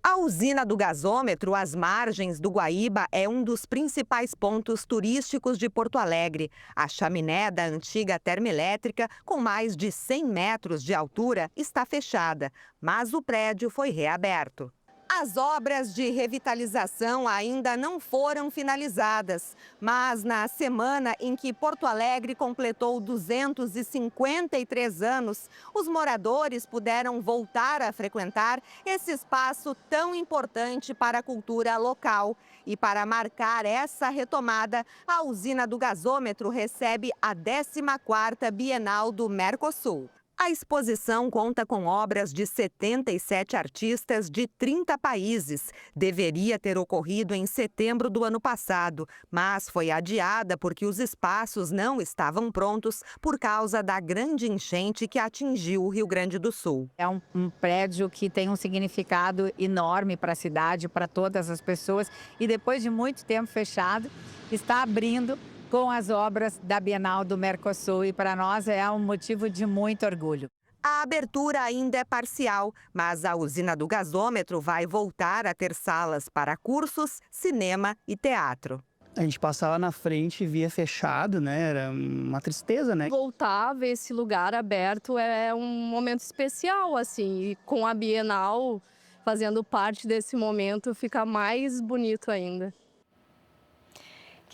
A usina do gasômetro, às margens do Guaíba, é um dos principais pontos turísticos de Porto Alegre. A chaminé da antiga termoelétrica, com mais de 100 metros de altura, está fechada, mas o prédio foi reaberto. As obras de revitalização ainda não foram finalizadas, mas na semana em que Porto Alegre completou 253 anos, os moradores puderam voltar a frequentar esse espaço tão importante para a cultura local. E para marcar essa retomada, a usina do gasômetro recebe a 14ª Bienal do Mercosul. A exposição conta com obras de 77 artistas de 30 países. Deveria ter ocorrido em setembro do ano passado, mas foi adiada porque os espaços não estavam prontos por causa da grande enchente que atingiu o Rio Grande do Sul.
É um prédio que tem um significado enorme para a cidade, para todas as pessoas, e depois de muito tempo fechado, está abrindo com as obras da Bienal do Mercosul, e para nós é um motivo de muito orgulho.
A abertura ainda é parcial, mas a usina do gasômetro vai voltar a ter salas para cursos, cinema e teatro.
A gente passava na frente e via fechado, né? Era uma tristeza, né?
Voltar a ver esse lugar aberto é um momento especial, assim, e com a Bienal fazendo parte desse momento fica mais bonito ainda.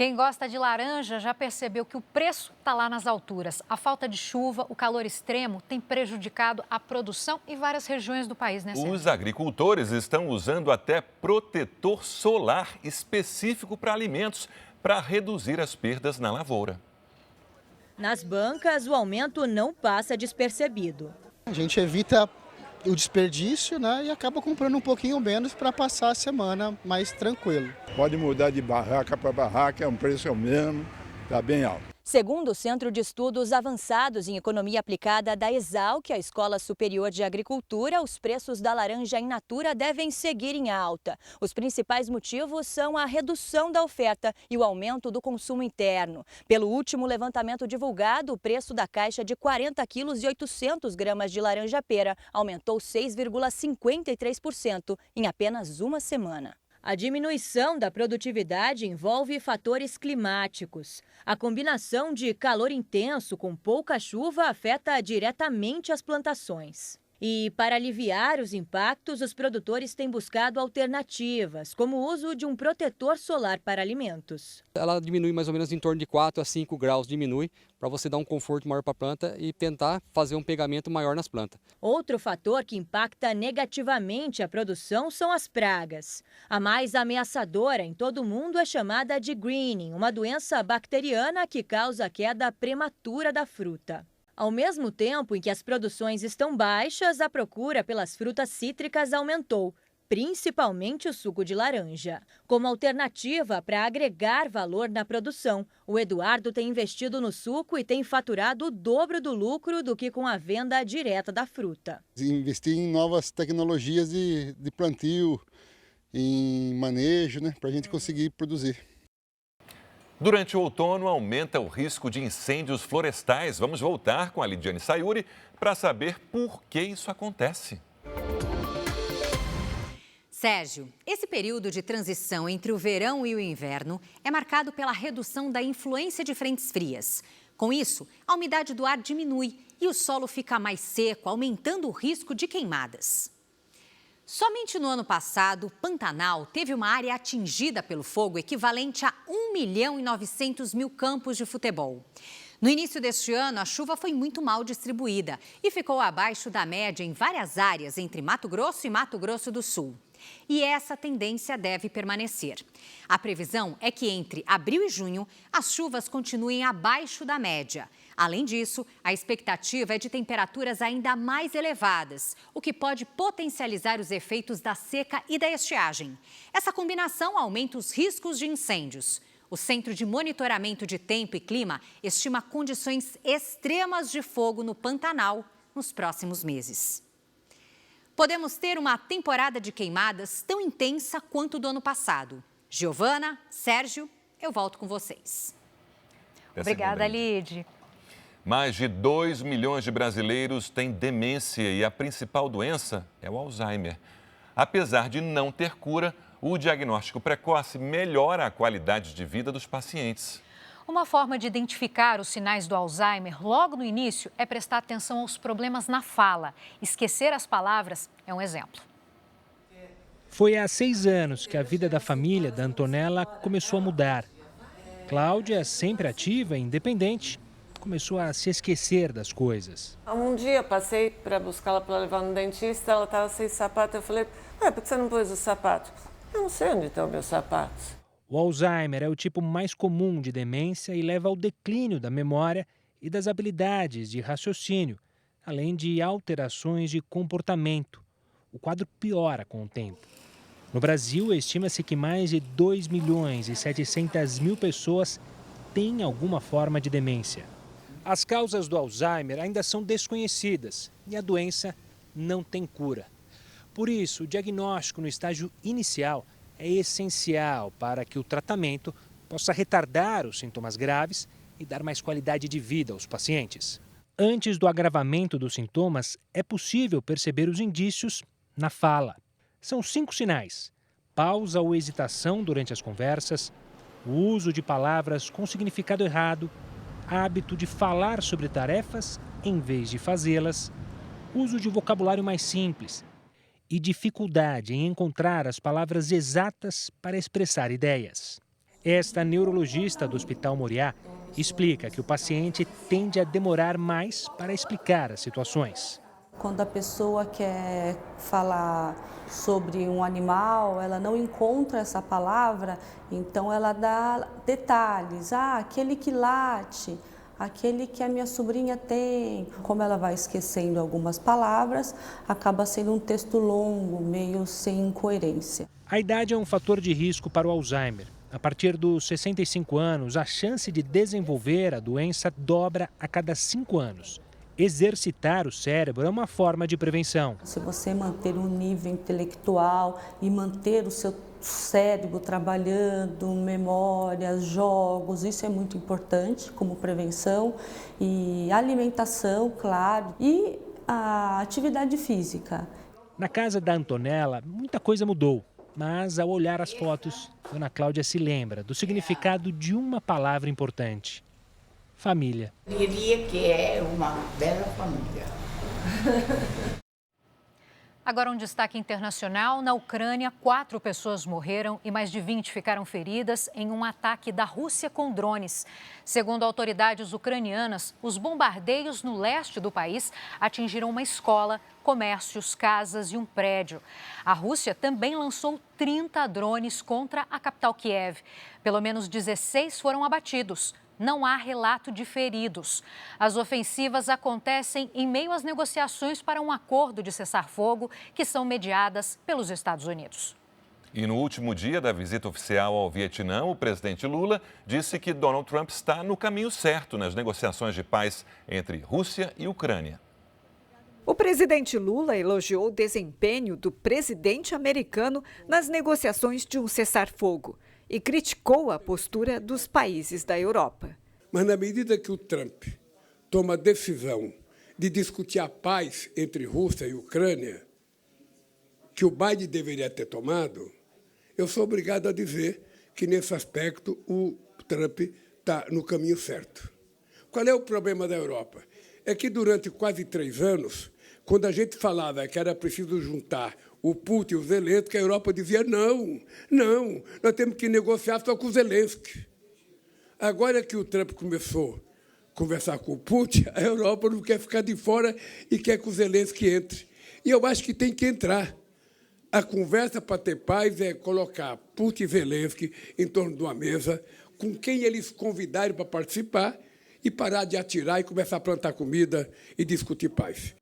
Quem gosta de laranja já percebeu que o preço está lá nas alturas. A falta de chuva, o calor extremo tem prejudicado a produção em várias regiões do país, né, Sérgio?
Os agricultores estão usando até protetor solar específico para alimentos para reduzir as perdas na lavoura.
Nas bancas, o aumento não passa despercebido.
A gente evita o desperdício, né, e acaba comprando um pouquinho menos para passar a semana mais tranquilo.
Pode mudar de barraca para barraca, um preço é o mesmo, está bem alto.
Segundo o Centro de Estudos Avançados em Economia Aplicada da Exalc, a Escola Superior de Agricultura, os preços da laranja in natura devem seguir em alta. Os principais motivos são a redução da oferta e o aumento do consumo interno. Pelo último levantamento divulgado, o preço da caixa de 40 quilos e 800 gramas de laranja-pera aumentou 6,53% em apenas uma semana. A diminuição da produtividade envolve fatores climáticos. A combinação de calor intenso com pouca chuva afeta diretamente as plantações. E, para aliviar os impactos, os produtores têm buscado alternativas, como o uso de um protetor solar para alimentos.
Ela diminui mais ou menos em torno de 4 a 5 graus, diminui, para você dar um conforto maior para a planta e tentar fazer um pegamento maior nas plantas.
Outro fator que impacta negativamente a produção são as pragas. A mais ameaçadora em todo o mundo é chamada de greening, uma doença bacteriana que causa a queda prematura da fruta. Ao mesmo tempo em que as produções estão baixas, a procura pelas frutas cítricas aumentou, principalmente o suco de laranja. Como alternativa para agregar valor na produção, o Eduardo tem investido no suco e tem faturado o dobro do lucro do que com a venda direta da fruta.
Investir em novas tecnologias de plantio, em manejo, para a gente conseguir produzir.
Durante o outono, aumenta o risco de incêndios florestais. Vamos voltar com a Lidiane Sayuri para saber por que isso acontece.
Sérgio, esse período de transição entre o verão e o inverno é marcado pela redução da influência de frentes frias. Com isso, a umidade do ar diminui e o solo fica mais seco, aumentando o risco de queimadas. Somente no ano passado, Pantanal teve uma área atingida pelo fogo equivalente a 1.900.000 campos de futebol. No início deste ano, a chuva foi muito mal distribuída e ficou abaixo da média em várias áreas entre Mato Grosso e Mato Grosso do Sul. E essa tendência deve permanecer. A previsão é que entre abril e junho, as chuvas continuem abaixo da média. Além disso, a expectativa é de temperaturas ainda mais elevadas, o que pode potencializar os efeitos da seca e da estiagem. Essa combinação aumenta os riscos de incêndios. O Centro de Monitoramento de Tempo e Clima estima condições extremas de fogo no Pantanal nos próximos meses. Podemos ter uma temporada de queimadas tão intensa quanto do ano passado. Giovana, Sérgio, eu volto com vocês.
Obrigada, Lid.
Mais de 2 milhões de brasileiros têm demência e a principal doença é o Alzheimer. Apesar de não ter cura, o diagnóstico precoce melhora a qualidade de vida dos pacientes.
Uma forma de identificar os sinais do Alzheimer logo no início é prestar atenção aos problemas na fala. Esquecer as palavras é um exemplo.
Foi há 6 anos que a vida da família da Antonella começou a mudar. Cláudia, sempre ativa e independente, começou a se esquecer das coisas.
Um dia passei para buscá-la para levar no dentista, ela estava sem sapato. Eu falei, por que você não pôs o sapato? Eu não sei onde estão meus sapatos.
O Alzheimer é o tipo mais comum de demência e leva ao declínio da memória e das habilidades de raciocínio, além de alterações de comportamento. O quadro piora com o tempo. No Brasil, estima-se que mais de 2.700.000 pessoas têm alguma forma de demência. As causas do Alzheimer ainda são desconhecidas e a doença não tem cura. Por isso, o diagnóstico no estágio inicial é essencial para que o tratamento possa retardar os sintomas graves e dar mais qualidade de vida aos pacientes. Antes do agravamento dos sintomas, é possível perceber os indícios na fala. São 5 sinais: pausa ou hesitação durante as conversas, o uso de palavras com significado errado, hábito de falar sobre tarefas em vez de fazê-las, uso de vocabulário mais simples e dificuldade em encontrar as palavras exatas para expressar ideias. Esta neurologista do Hospital Moriá explica que o paciente tende a demorar mais para explicar as situações.
Quando a pessoa quer falar sobre um animal, ela não encontra essa palavra, então ela dá detalhes. Aquele que late, aquele que a minha sobrinha tem. Como ela vai esquecendo algumas palavras, acaba sendo um texto longo, meio sem incoerência.
A idade é um fator de risco para o Alzheimer. A partir dos 65 anos, a chance de desenvolver a doença dobra a cada 5 anos. Exercitar o cérebro é uma forma de prevenção.
Se você manter um nível intelectual e manter o seu cérebro trabalhando, memórias, jogos, isso é muito importante como prevenção. E alimentação, claro, e a atividade física.
Na casa da Antonella, muita coisa mudou, Mas, ao olhar as fotos, Dona Cláudia se lembra do significado de uma palavra importante: família.
Diria que é uma bela família.
Agora um destaque internacional. Na Ucrânia, 4 pessoas morreram e mais de 20 ficaram feridas em um ataque da Rússia com drones. Segundo autoridades ucranianas, os bombardeios no leste do país atingiram uma escola, comércios, casas e um prédio. A Rússia também lançou 30 drones contra a capital Kiev. Pelo menos 16 foram abatidos. Não há relato de feridos. As ofensivas acontecem em meio às negociações para um acordo de cessar-fogo que são mediadas pelos Estados Unidos.
E no último dia da visita oficial ao Vietnã, o presidente Lula disse que Donald Trump está no caminho certo nas negociações de paz entre Rússia e Ucrânia.
O presidente Lula elogiou o desempenho do presidente americano nas negociações de um cessar-fogo e criticou a postura dos países da Europa.
Mas na medida que o Trump toma a decisão de discutir a paz entre Rússia e Ucrânia, que o Biden deveria ter tomado, eu sou obrigado a dizer que, nesse aspecto, o Trump está no caminho certo. Qual é o problema da Europa? É que, durante quase 3 anos, quando a gente falava que era preciso juntar o Putin e o Zelensky, a Europa dizia, não, nós temos que negociar só com o Zelensky. Agora que o Trump começou a conversar com o Putin, a Europa não quer ficar de fora e quer que o Zelensky entre. E eu acho que tem que entrar. A conversa para ter paz é colocar Putin e Zelensky em torno de uma mesa, com quem eles convidarem para participar, e parar de atirar e começar a plantar comida e discutir paz.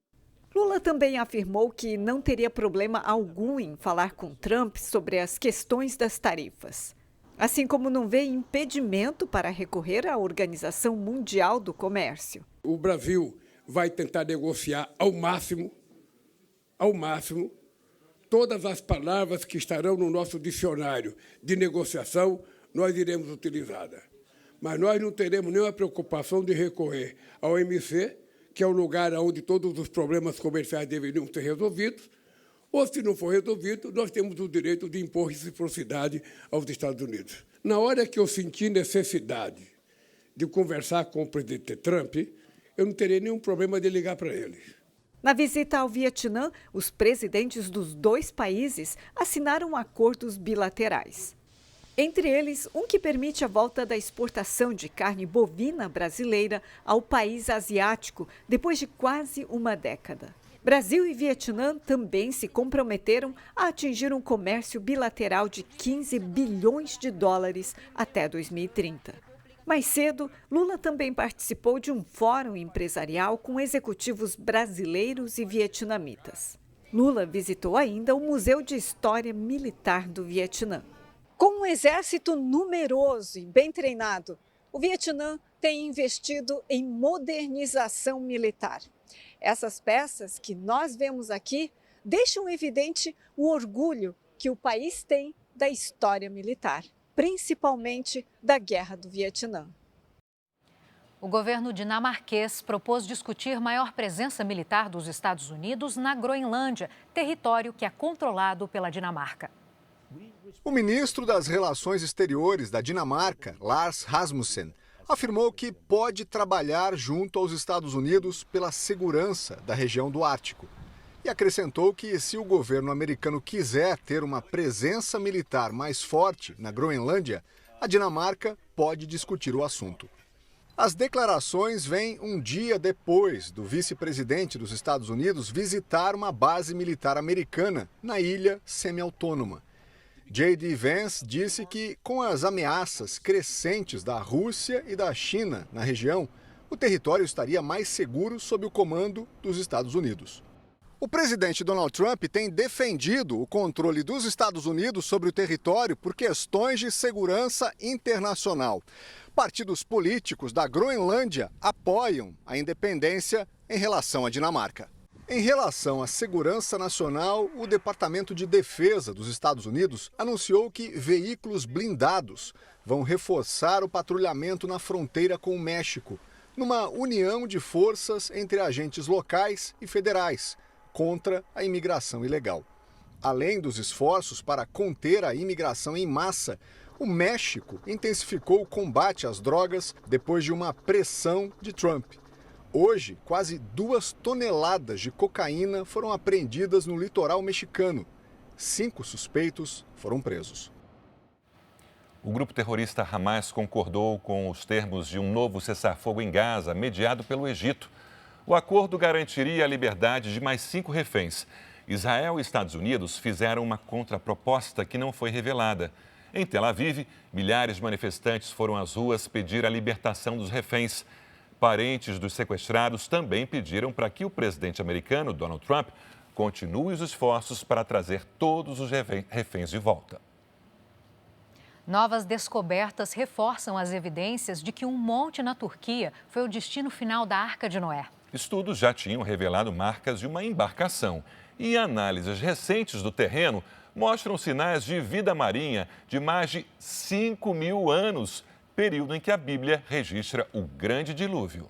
Lula também afirmou que não teria problema algum em falar com Trump sobre as questões das tarifas. Assim como não vê impedimento para recorrer à Organização Mundial do Comércio.
O Brasil vai tentar negociar ao máximo, todas as palavras que estarão no nosso dicionário de negociação, nós iremos utilizá-las. Mas nós não teremos nenhuma preocupação de recorrer ao OMC, que é o lugar onde todos os problemas comerciais deveriam ser resolvidos, ou, se não for resolvido, nós temos o direito de impor reciprocidade aos Estados Unidos. Na hora que eu senti necessidade de conversar com o presidente Trump, eu não terei nenhum problema de ligar para ele.
Na visita ao Vietnã, os presidentes dos 2 países assinaram acordos bilaterais. Entre eles, um que permite a volta da exportação de carne bovina brasileira ao país asiático depois de quase uma década. Brasil e Vietnã também se comprometeram a atingir um comércio bilateral de 15 bilhões de dólares até 2030. Mais cedo, Lula também participou de um fórum empresarial com executivos brasileiros e vietnamitas. Lula visitou ainda o Museu de História Militar do Vietnã. Com um exército numeroso e bem treinado, o Vietnã tem investido em modernização militar. Essas peças que nós vemos aqui deixam evidente o orgulho que o país tem da história militar, principalmente da Guerra do Vietnã.
O governo dinamarquês propôs discutir maior presença militar dos Estados Unidos na Groenlândia, território que é controlado pela Dinamarca.
O ministro das Relações Exteriores da Dinamarca, Lars Rasmussen, afirmou que pode trabalhar junto aos Estados Unidos pela segurança da região do Ártico. E acrescentou que, se o governo americano quiser ter uma presença militar mais forte na Groenlândia, a Dinamarca pode discutir o assunto. As declarações vêm um dia depois do vice-presidente dos Estados Unidos visitar uma base militar americana na ilha semi-autônoma. J.D. Vance disse que, com as ameaças crescentes da Rússia e da China na região, o território estaria mais seguro sob o comando dos Estados Unidos. O presidente Donald Trump tem defendido o controle dos Estados Unidos sobre o território por questões de segurança internacional. Partidos políticos da Groenlândia apoiam a independência em relação à Dinamarca. Em relação à segurança nacional, o Departamento de Defesa dos Estados Unidos anunciou que veículos blindados vão reforçar o patrulhamento na fronteira com o México, numa união de forças entre agentes locais e federais contra a imigração ilegal. Além dos esforços para conter a imigração em massa, o México intensificou o combate às drogas depois de uma pressão de Trump. Hoje, quase 2 toneladas de cocaína foram apreendidas no litoral mexicano. 5 suspeitos foram presos.
O grupo terrorista Hamas concordou com os termos de um novo cessar-fogo em Gaza, mediado pelo Egito. O acordo garantiria a liberdade de mais 5 reféns. Israel e Estados Unidos fizeram uma contraproposta que não foi revelada. Em Tel Aviv, milhares de manifestantes foram às ruas pedir a libertação dos reféns. Parentes dos sequestrados também pediram para que o presidente americano, Donald Trump, continue os esforços para trazer todos os reféns de volta.
Novas descobertas reforçam as evidências de que um monte na Turquia foi o destino final da Arca de Noé.
Estudos já tinham revelado marcas de uma embarcação e análises recentes do terreno mostram sinais de vida marinha de mais de 5.000 anos, período em que a Bíblia registra o grande dilúvio.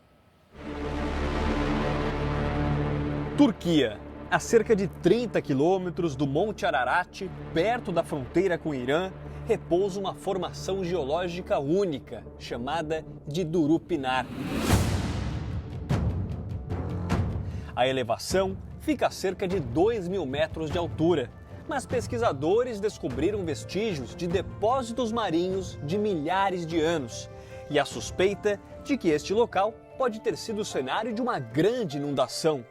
Turquia, a cerca de 30 quilômetros do Monte Ararat, perto da fronteira com o Irã, repousa uma formação geológica única, chamada de Durupinar. A elevação fica a cerca de 2.000 metros de altura, mas pesquisadores descobriram vestígios de depósitos marinhos de milhares de anos e a suspeita de que este local pode ter sido o cenário de uma grande inundação.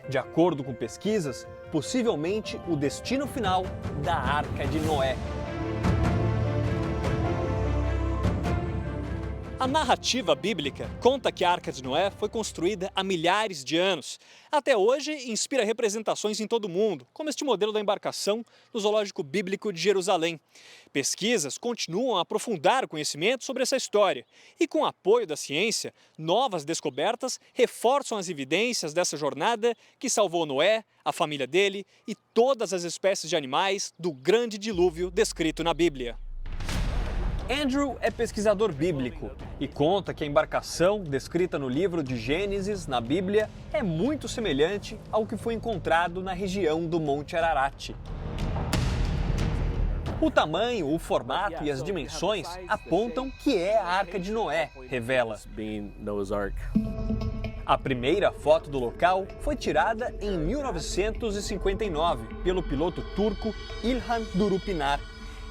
De acordo com pesquisas, possivelmente o destino final da Arca de Noé. A narrativa bíblica conta que a Arca de Noé foi construída há milhares de anos. Até hoje, inspira representações em todo o mundo, como este modelo da embarcação no Zoológico Bíblico de Jerusalém. Pesquisas continuam a aprofundar o conhecimento sobre essa história. E com o apoio da ciência, novas descobertas reforçam as evidências dessa jornada que salvou Noé, a família dele e todas as espécies de animais do grande dilúvio descrito na Bíblia. Andrew é pesquisador bíblico e conta que a embarcação descrita no livro de Gênesis, na Bíblia, é muito semelhante ao que foi encontrado na região do Monte Ararat. O tamanho, o formato e as dimensões apontam que é a Arca de Noé, revela. A primeira foto do local foi tirada em 1959 pelo piloto turco İlhan Durupinar.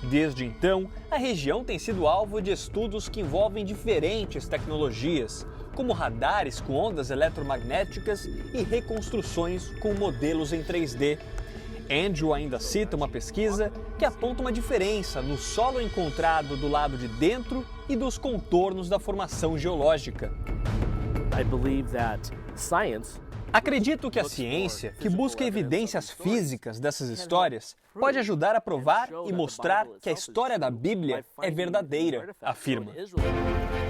Desde então, a região tem sido alvo de estudos que envolvem diferentes tecnologias, como radares com ondas eletromagnéticas e reconstruções com modelos em 3D. Andrew ainda cita uma pesquisa que aponta uma diferença no solo encontrado do lado de dentro e dos contornos da formação geológica. Acredito que a ciência, que busca evidências físicas dessas histórias, pode ajudar a provar e mostrar que a história da Bíblia é verdadeira, afirma.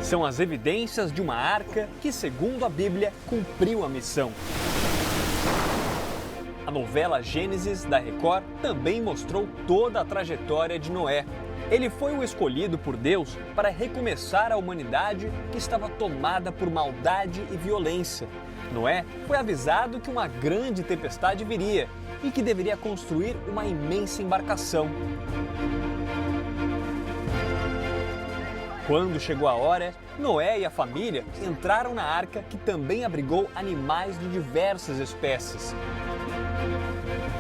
São as evidências de uma arca que, segundo a Bíblia, cumpriu a missão. A novela Gênesis, da Record, também mostrou toda a trajetória de Noé. Ele foi o escolhido por Deus para recomeçar a humanidade que estava tomada por maldade e violência. Noé foi avisado que uma grande tempestade viria e que deveria construir uma imensa embarcação. Quando chegou a hora, Noé e a família entraram na arca, que também abrigou animais de diversas espécies.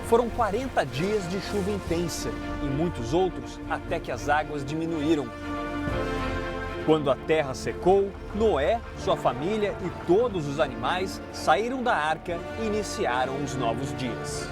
Foram 40 dias de chuva intensa e muitos outros até que as águas diminuíram. Quando a terra secou, Noé, sua família e todos os animais saíram da arca e iniciaram os novos dias.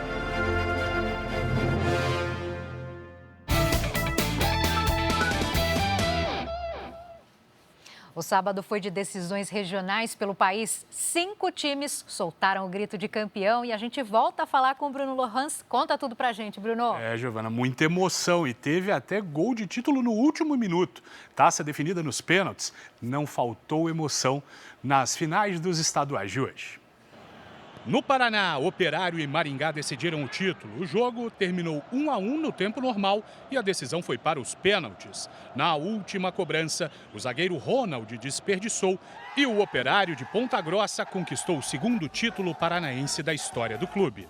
O sábado foi de decisões regionais pelo país. 5 times soltaram o grito de campeão e a gente volta a falar com o Bruno Lohans. Conta tudo pra gente, Bruno.
Giovana, muita emoção e teve até gol de título no último minuto. Taça definida nos pênaltis. Não faltou emoção nas finais dos estaduais de hoje. No Paraná, Operário e Maringá decidiram o título. O jogo terminou 1-1 no tempo normal e a decisão foi para os pênaltis. Na última cobrança, o zagueiro Ronald desperdiçou e o Operário de Ponta Grossa conquistou o segundo título paranaense da história do clube.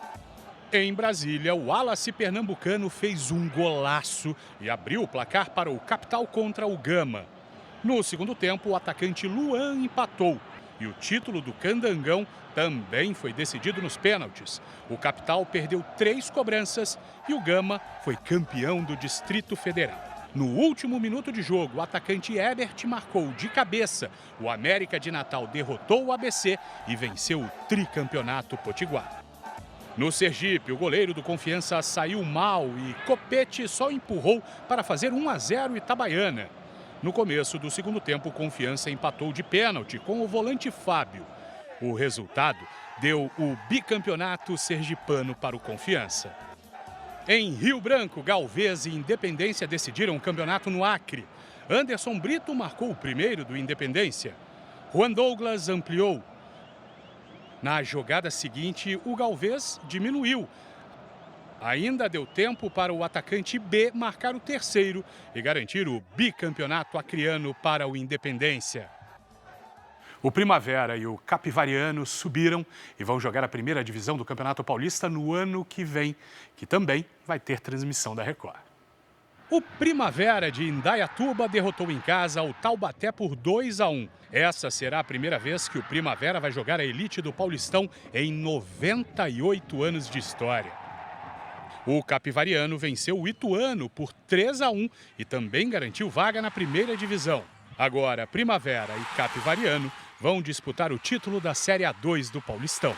Em Brasília, o Wallace pernambucano fez um golaço e abriu o placar para o Capital contra o Gama. No segundo tempo, o atacante Luan empatou e o título do Candangão também foi decidido nos pênaltis. O Capital perdeu 3 cobranças e o Gama foi campeão do Distrito Federal. No último minuto de jogo, o atacante Ebert marcou de cabeça. O América de Natal derrotou o ABC e venceu o tricampeonato potiguar. No Sergipe, o goleiro do Confiança saiu mal e Copete só empurrou para fazer 1-0 Itabaiana. No começo do segundo tempo, o Confiança empatou de pênalti com o volante Fábio. O resultado deu o bicampeonato sergipano para o Confiança. Em Rio Branco, Galvez e Independência decidiram o campeonato no Acre. Anderson Brito marcou o primeiro do Independência. Juan Douglas ampliou. Na jogada seguinte, o Galvez diminuiu. Ainda deu tempo para o atacante B marcar o terceiro e garantir o bicampeonato acreano para o Independência. O Primavera e o Capivariano subiram e vão jogar a primeira divisão do Campeonato Paulista no ano que vem, que também vai ter transmissão da Record. O Primavera de Indaiatuba derrotou em casa o Taubaté por 2-1. Essa será a primeira vez que o Primavera vai jogar a elite do Paulistão em 98 anos de história. O Capivariano venceu o Ituano por 3-1 e também garantiu vaga na primeira divisão. Agora, Primavera e Capivariano vão disputar o título da Série A2 do Paulistão.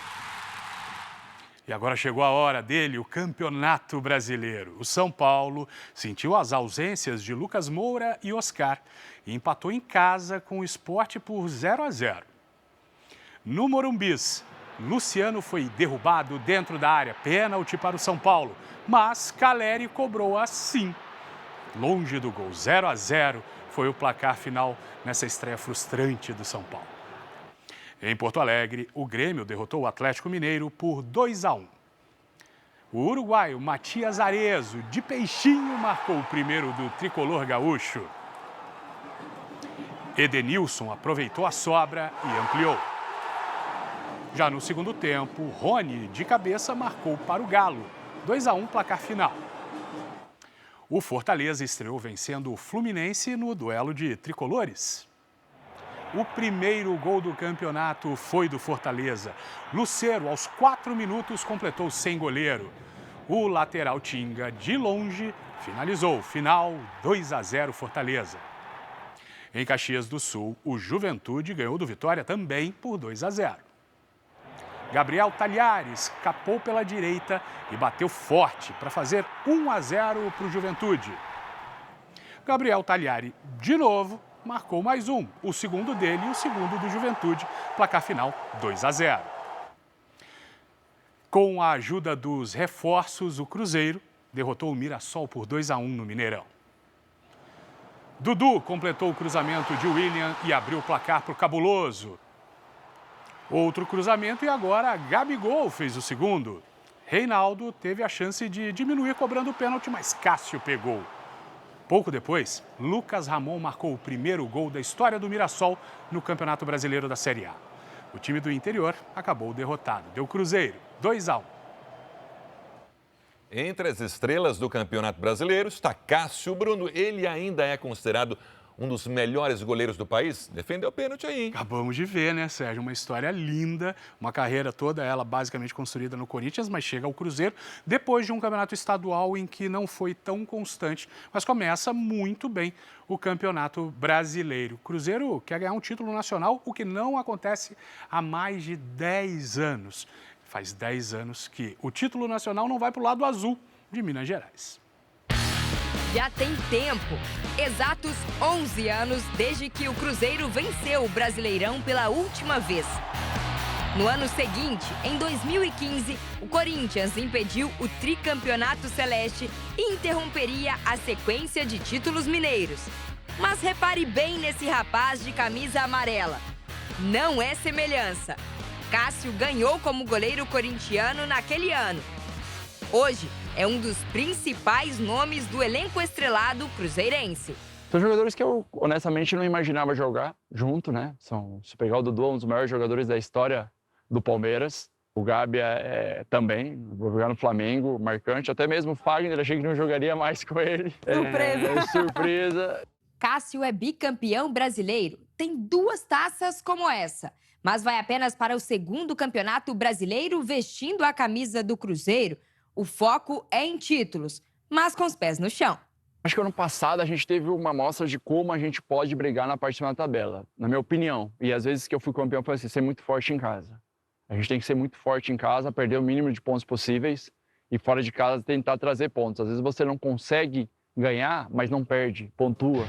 E agora chegou a hora dele, o Campeonato Brasileiro. O São Paulo sentiu as ausências de Lucas Moura e Oscar e empatou em casa com o Sport por 0-0. No Morumbis, Luciano foi derrubado dentro da área, pênalti para o São Paulo, mas Caleri cobrou assim. Longe do gol, 0-0 foi o placar final nessa estreia frustrante do São Paulo. Em Porto Alegre, o Grêmio derrotou o Atlético Mineiro por 2-1. O uruguaio Matias Arezzo, de peixinho, marcou o primeiro do tricolor gaúcho. Edenilson aproveitou a sobra e ampliou. Já no segundo tempo, Rony, de cabeça, marcou para o Galo. 2-1 placar final. O Fortaleza estreou vencendo o Fluminense no duelo de tricolores. O primeiro gol do campeonato foi do Fortaleza. Lucero, aos 4 minutos, completou sem goleiro. O lateral Tinga, de longe, finalizou. Final 2-0 Fortaleza. Em Caxias do Sul, o Juventude ganhou do Vitória também por 2-0. Gabriel Talhares capou pela direita e bateu forte para fazer 1-0 para o Juventude. Gabriel Talhares, de novo, marcou mais um, o segundo dele e o segundo do Juventude, placar final 2-0. Com a ajuda dos reforços, o Cruzeiro derrotou o Mirassol por 2-1 no Mineirão. Dudu completou o cruzamento de William e abriu o placar para o Cabuloso. Outro cruzamento e agora Gabigol fez o segundo. Reinaldo teve a chance de diminuir cobrando o pênalti, mas Cássio pegou. Pouco depois, Lucas Ramon marcou o primeiro gol da história do Mirassol no Campeonato Brasileiro da Série A. O time do interior acabou derrotado. Deu Cruzeiro, 2-1.
Entre as estrelas do Campeonato Brasileiro está Cássio Bruno. Ele ainda é considerado um dos melhores goleiros do país. Defendeu o pênalti aí, hein?
Acabamos de ver, né, Sérgio? Uma história linda, uma carreira toda ela basicamente construída no Corinthians, mas chega ao Cruzeiro depois de um campeonato estadual em que não foi tão constante, mas começa muito bem o Campeonato Brasileiro. O Cruzeiro quer ganhar um título nacional, o que não acontece há mais de 10 anos. Faz 10 anos que o título nacional não vai para o lado azul de Minas Gerais.
Já tem tempo. Exatos 11 anos desde que o Cruzeiro venceu o Brasileirão pela última vez. No ano seguinte, em 2015, o Corinthians impediu o tricampeonato celeste e interromperia a sequência de títulos mineiros. Mas repare bem nesse rapaz de camisa amarela. Não é semelhança. Cássio ganhou como goleiro corintiano naquele ano. Hoje, é um dos principais nomes do elenco estrelado cruzeirense.
São jogadores que eu, honestamente, não imaginava jogar junto, né? Se pegar o Dudu, um dos maiores jogadores da história do Palmeiras. O Gabi também, vou jogar no Flamengo, marcante. Até mesmo o Fagner, achei que não jogaria mais com ele.
Surpresa!
Surpresa!
Cássio é bicampeão brasileiro, tem 2 taças como essa, mas vai apenas para o 2º campeonato brasileiro vestindo a camisa do Cruzeiro. O foco é em títulos, mas com os pés no chão.
Acho que ano passado a gente teve uma amostra de como a gente pode brigar na parte de cima da tabela, na minha opinião. E às vezes que eu fui campeão foi assim, ser muito forte em casa. A gente tem que ser muito forte em casa, perder o mínimo de pontos possíveis e fora de casa tentar trazer pontos. Às vezes você não consegue ganhar, mas não perde, pontua.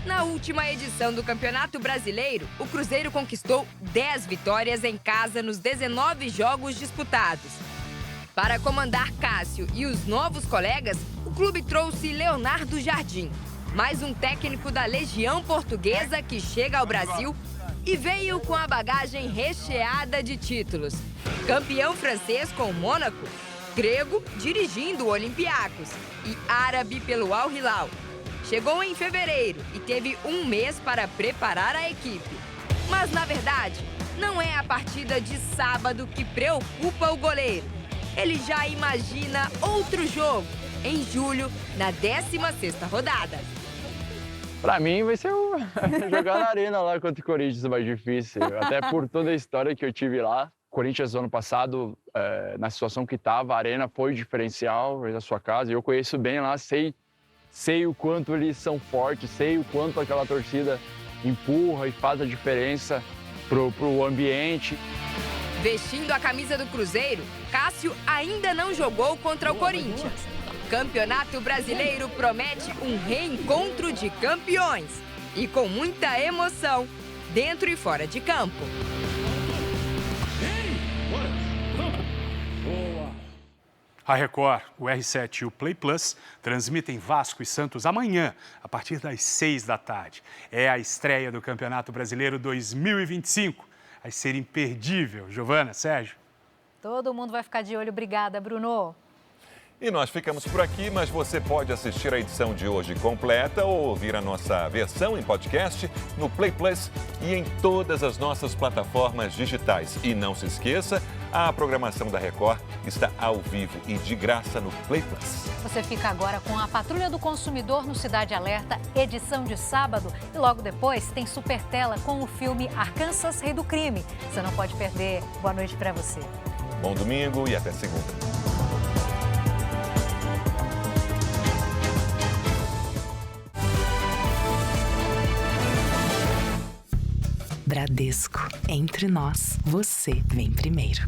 Na última edição do Campeonato Brasileiro, o Cruzeiro conquistou 10 vitórias em casa nos 19 jogos disputados. Para comandar Cássio e os novos colegas, o clube trouxe Leonardo Jardim, mais um técnico da Legião Portuguesa que chega ao Brasil e veio com a bagagem recheada de títulos. Campeão francês com o Mônaco, grego dirigindo o Olympiacos e árabe pelo Al Hilal. Chegou em fevereiro e teve um mês para preparar a equipe. Mas, na verdade, não é a partida de sábado que preocupa o goleiro. Ele já imagina outro jogo, em julho, na 16ª rodada.
Pra mim vai ser jogar na arena lá contra o Corinthians mais difícil. Até por toda a história que eu tive lá. O Corinthians, ano passado, na situação que estava, a arena foi diferencial, fez a sua casa. E eu conheço bem lá, sei o quanto eles são fortes, sei o quanto aquela torcida empurra e faz a diferença pro ambiente.
Vestindo a camisa do Cruzeiro, Cássio ainda não jogou contra o Corinthians. Campeonato Brasileiro promete um reencontro de campeões e com muita emoção, dentro e fora de campo.
A Record, o R7 e o Play Plus transmitem Vasco e Santos amanhã, a partir das 6 da tarde. É a estreia do Campeonato Brasileiro 2025. Vai ser imperdível. Giovana, Sérgio?
Todo mundo vai ficar de olho. Obrigada, Bruno.
E nós ficamos por aqui, mas você pode assistir a edição de hoje completa ou ouvir a nossa versão em podcast no Play Plus e em todas as nossas plataformas digitais. E não se esqueça, a programação da Record está ao vivo e de graça no Play Plus.
Você fica agora com a Patrulha do Consumidor no Cidade Alerta, edição de sábado. E logo depois tem Super Tela com o filme Arkansas, Rei do Crime. Você não pode perder. Boa noite para você.
Bom domingo e até segunda.
Bradesco, entre nós, você vem primeiro.